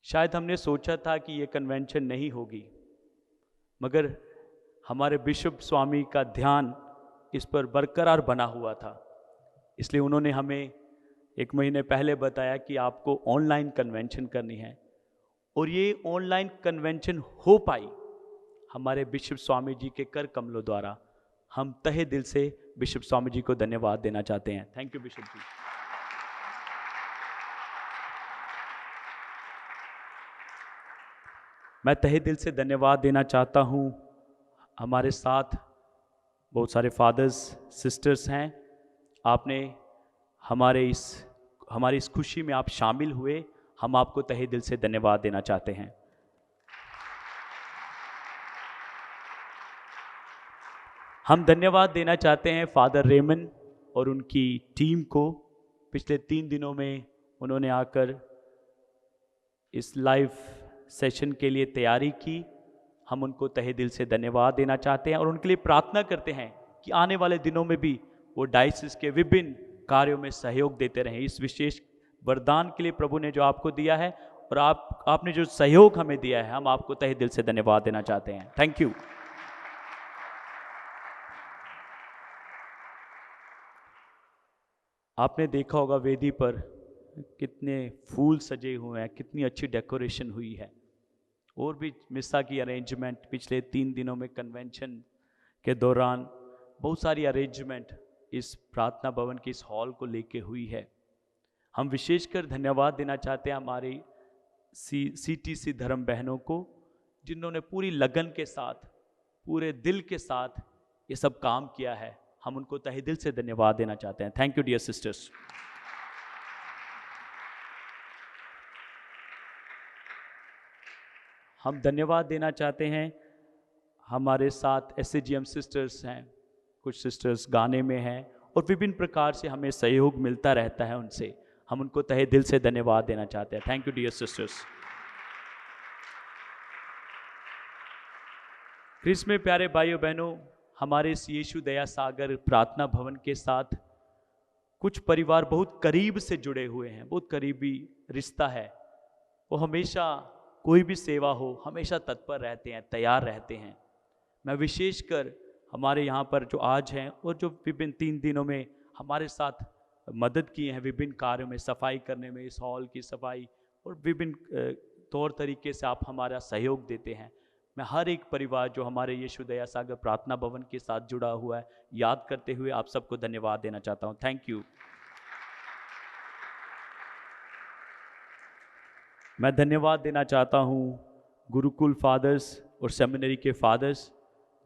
शायद हमने सोचा था कि ये कन्वेंशन नहीं होगी, मगर हमारे बिशप स्वामी का ध्यान इस पर बरकरार बना हुआ था, इसलिए उन्होंने हमें 1 महीने पहले बताया कि आपको ऑनलाइन कन्वेंशन करनी है। और ये ऑनलाइन कन्वेंशन हो पाई हमारे बिशप स्वामी जी के कर कमलों द्वारा। हम तहे दिल से बिशप स्वामी जी को धन्यवाद देना चाहते हैं। थैंक यू बिशप जी। मैं तहे दिल से धन्यवाद देना चाहता हूँ, हमारे साथ बहुत सारे फादर्स सिस्टर्स हैं। आपने हमारी इस खुशी में आप शामिल हुए, हम आपको तहे दिल से धन्यवाद देना चाहते हैं। हम धन्यवाद देना चाहते हैं फादर रेमन और उनकी टीम को। पिछले 3 दिनों में उन्होंने आकर इस लाइव सेशन के लिए तैयारी की। हम उनको तहे दिल से धन्यवाद देना चाहते हैं और उनके लिए प्रार्थना करते हैं कि आने वाले दिनों में भी वो डायसिस के विभिन्न कार्यों में सहयोग देते रहें। इस विशेष वरदान के लिए प्रभु ने जो आपको दिया है और आपने जो सहयोग हमें दिया है, हम आपको तहे दिल से धन्यवाद देना चाहते हैं। Thank you. आपने देखा होगा वेदी पर कितने फूल सजे हुए हैं, कितनी अच्छी डेकोरेशन हुई है। और भी मिसा की अरेंजमेंट पिछले 3 दिनों में कन्वेंशन के दौरान बहुत सारी अरेंजमेंट इस प्रार्थना भवन के इस हॉल को लेके हुई है। हम विशेषकर धन्यवाद देना चाहते हैं हमारी CTC धर्म बहनों को, जिन्होंने पूरी लगन के साथ, पूरे दिल के साथ ये सब काम किया है। हम उनको तहे दिल से धन्यवाद देना चाहते हैं। Thank you dear sisters. हम धन्यवाद देना चाहते हैं, हमारे साथ SAGM सिस्टर्स हैं, कुछ सिस्टर्स गाने में हैं और विभिन्न प्रकार से हमें सहयोग मिलता रहता है उनसे। हम उनको तहे दिल से धन्यवाद देना चाहते हैं। Thank you dear sisters. Christ में प्यारे भाइयों बहनों, हमारे इस यीशु दया सागर प्रार्थना भवन के साथ कुछ परिवार बहुत करीब से जुड़े हुए हैं, बहुत करीबी रिश्ता है। वो हमेशा कोई भी सेवा हो हमेशा तत्पर रहते हैं, तैयार रहते हैं। मैं विशेषकर हमारे यहाँ पर जो आज हैं और जो विभिन्न 3 दिनों में हमारे साथ मदद किए हैं विभिन्न कार्यों में, सफाई करने में, इस हॉल की सफाई और विभिन्न तौर तरीके से आप हमारा सहयोग देते हैं। मैं हर एक परिवार जो हमारे यीशु दया सागर प्रार्थना भवन के साथ जुड़ा हुआ है, याद करते हुए आप सबको धन्यवाद देना चाहता हूँ। Thank you. मैं धन्यवाद देना चाहता हूँ गुरुकुल फादर्स और सेमिनरी के फादर्स,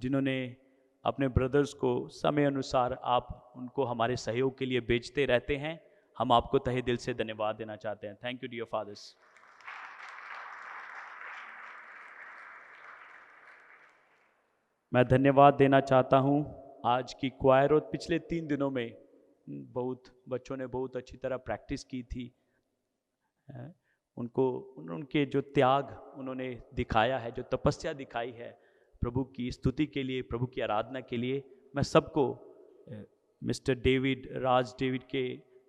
जिन्होंने अपने ब्रदर्स को समय अनुसार आप उनको हमारे सहयोग के लिए भेजते रहते हैं। हम आपको तहे दिल से धन्यवाद देना चाहते हैं। Thank you dear fathers. मैं धन्यवाद देना चाहता हूँ आज की क्वायर और पिछले 3 दिनों में बहुत बच्चों ने बहुत अच्छी तरह प्रैक्टिस की थी। उनके जो त्याग उन्होंने दिखाया है, जो तपस्या दिखाई है प्रभु की स्तुति के लिए, प्रभु की आराधना के लिए, मैं सबको मिस्टर डेविड, राज डेविड के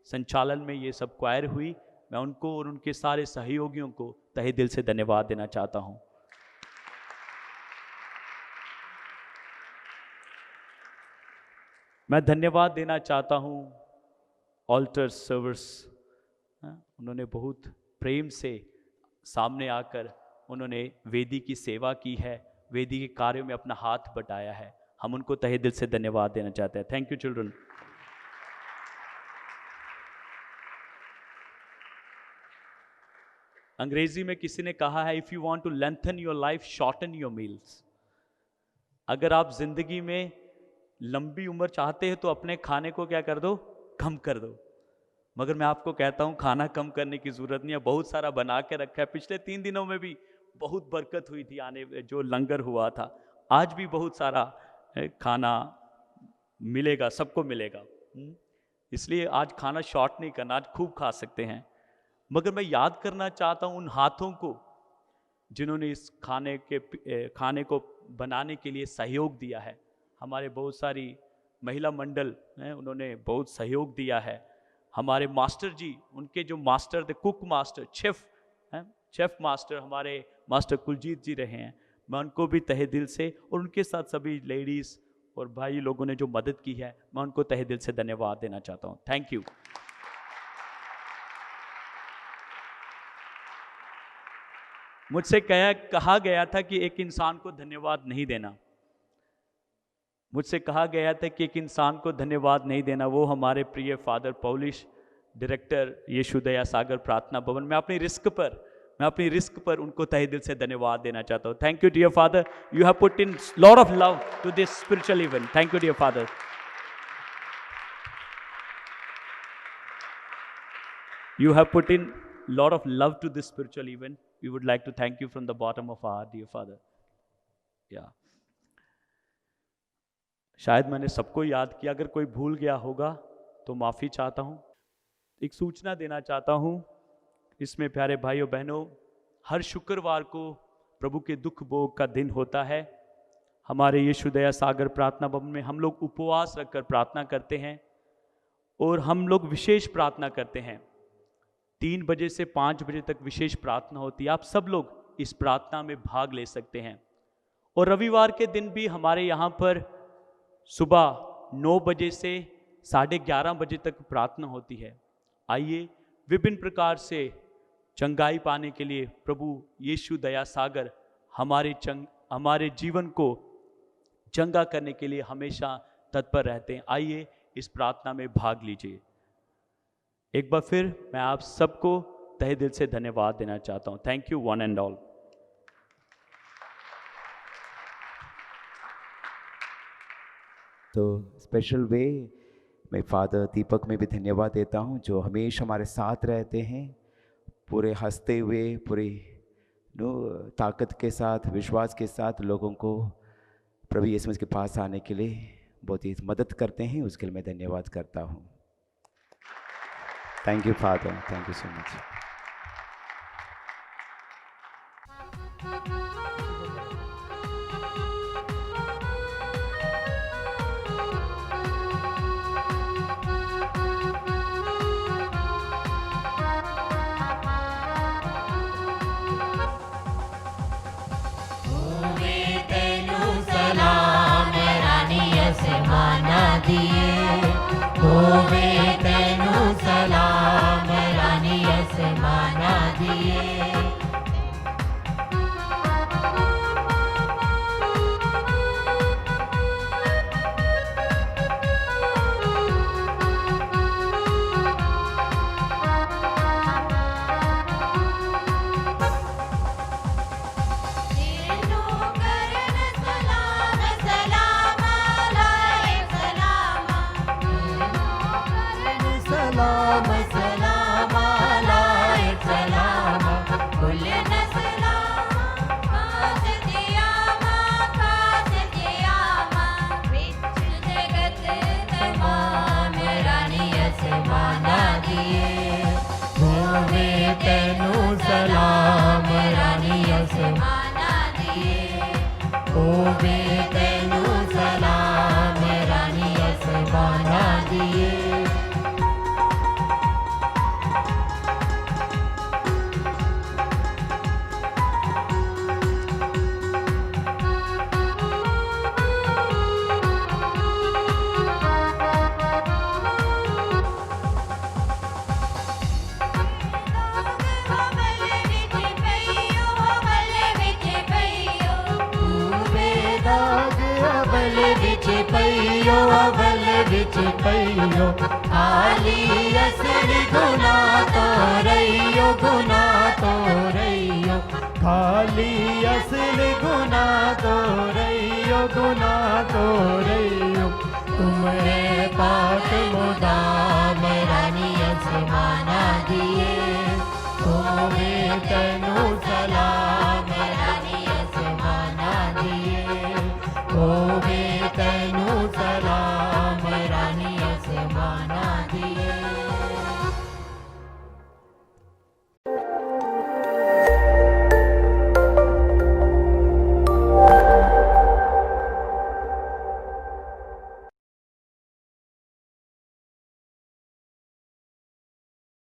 संचालन में ये सब क्वायर हुई, मैं उनको और उनके सारे सहयोगियों को तहे दिल से धन्यवाद देना चाहता हूँ। मैं धन्यवाद देना चाहता हूँ ऑल्टर सर्वर्स, उन्होंने बहुत प्रेम से सामने आकर उन्होंने वेदी की सेवा की है, वेदी के कार्यों में अपना हाथ बटाया है। हम उनको तहे दिल से धन्यवाद देना चाहते हैं। Thank you children. अंग्रेजी में किसी ने कहा है, if you want to lengthen your life shorten your meals. अगर आप जिंदगी में लंबी उम्र चाहते हो तो अपने खाने को क्या कर दो, कम कर दो। मगर मैं आपको कहता हूँ खाना कम करने की ज़रूरत नहीं है, बहुत सारा बना के रखा है। पिछले 3 दिनों में भी बहुत बरकत हुई थी, आने जो लंगर हुआ था। आज भी बहुत सारा खाना मिलेगा, सबको मिलेगा। इसलिए आज खाना शॉर्ट नहीं करना, आज खूब खा सकते हैं। मगर मैं याद करना चाहता हूँ उन हाथों को जिन्होंने इस खाने को बनाने के लिए सहयोग दिया है। हमारे बहुत सारी महिला मंडल हैं, उन्होंने बहुत सहयोग दिया है। हमारे मास्टर जी, उनके जो मास्टर थे, कुक मास्टर, शेफ मास्टर हमारे मास्टर कुलजीत जी रहे हैं, मैं उनको भी तहे दिल से, और उनके साथ सभी लेडीज़ और भाई लोगों ने जो मदद की है, मैं उनको तहे दिल से धन्यवाद देना चाहता हूँ। Thank you. मुझसे कहा गया था कि एक इंसान को धन्यवाद नहीं देना। मुझसे कहा गया था कि एक इंसान को धन्यवाद नहीं देना, वो हमारे प्रिय फादर पौलिश, डायरेक्टर यीशु दया सागर प्रार्थना भवन। मैं अपनी रिस्क पर उनको तहे दिल से धन्यवाद देना चाहता हूँ। Thank you dear father, you have put in lot of love to this spiritual event. Thank you dear father. You have put in lot of love to this spiritual event. We would like to thank you from the bottom of our heart, dear Father. Yeah. शायद मैंने सबको याद किया, अगर कोई भूल गया होगा तो माफ़ी चाहता हूँ। एक सूचना देना चाहता हूँ, इसमें प्यारे भाइयों बहनों, हर शुक्रवार को प्रभु के दुख भोग का दिन होता है। हमारे यीशु दया सागर प्रार्थना भवन में हम लोग उपवास रखकर प्रार्थना करते हैं और हम लोग विशेष प्रार्थना करते हैं। 3 बजे से 5 बजे तक विशेष प्रार्थना होती है। आप सब लोग इस प्रार्थना में भाग ले सकते हैं। और रविवार के दिन भी हमारे यहाँ पर सुबह 9 बजे से 11:30 बजे तक प्रार्थना होती है। आइए विभिन्न प्रकार से चंगाई पाने के लिए प्रभु यीशु दया सागर हमारे जीवन को चंगा करने के लिए हमेशा तत्पर रहते हैं। आइए इस प्रार्थना में भाग लीजिए। एक बार फिर मैं आप सबको तहे दिल से धन्यवाद देना चाहता हूँ। Thank you one and all. तो स्पेशल वे मैं फादर दीपक में भी धन्यवाद देता हूँ, जो हमेशा हमारे साथ रहते हैं, पूरे हंसते हुए, पूरी ताकत के साथ, विश्वास के साथ लोगों को प्रभु यीशु मसीह के पास आने के लिए बहुत ही मदद करते हैं। उसके लिए मैं धन्यवाद करता हूँ। Thank you father, thank you so much. खाली असली गुना तो रहियो तुमरे पाक मुदा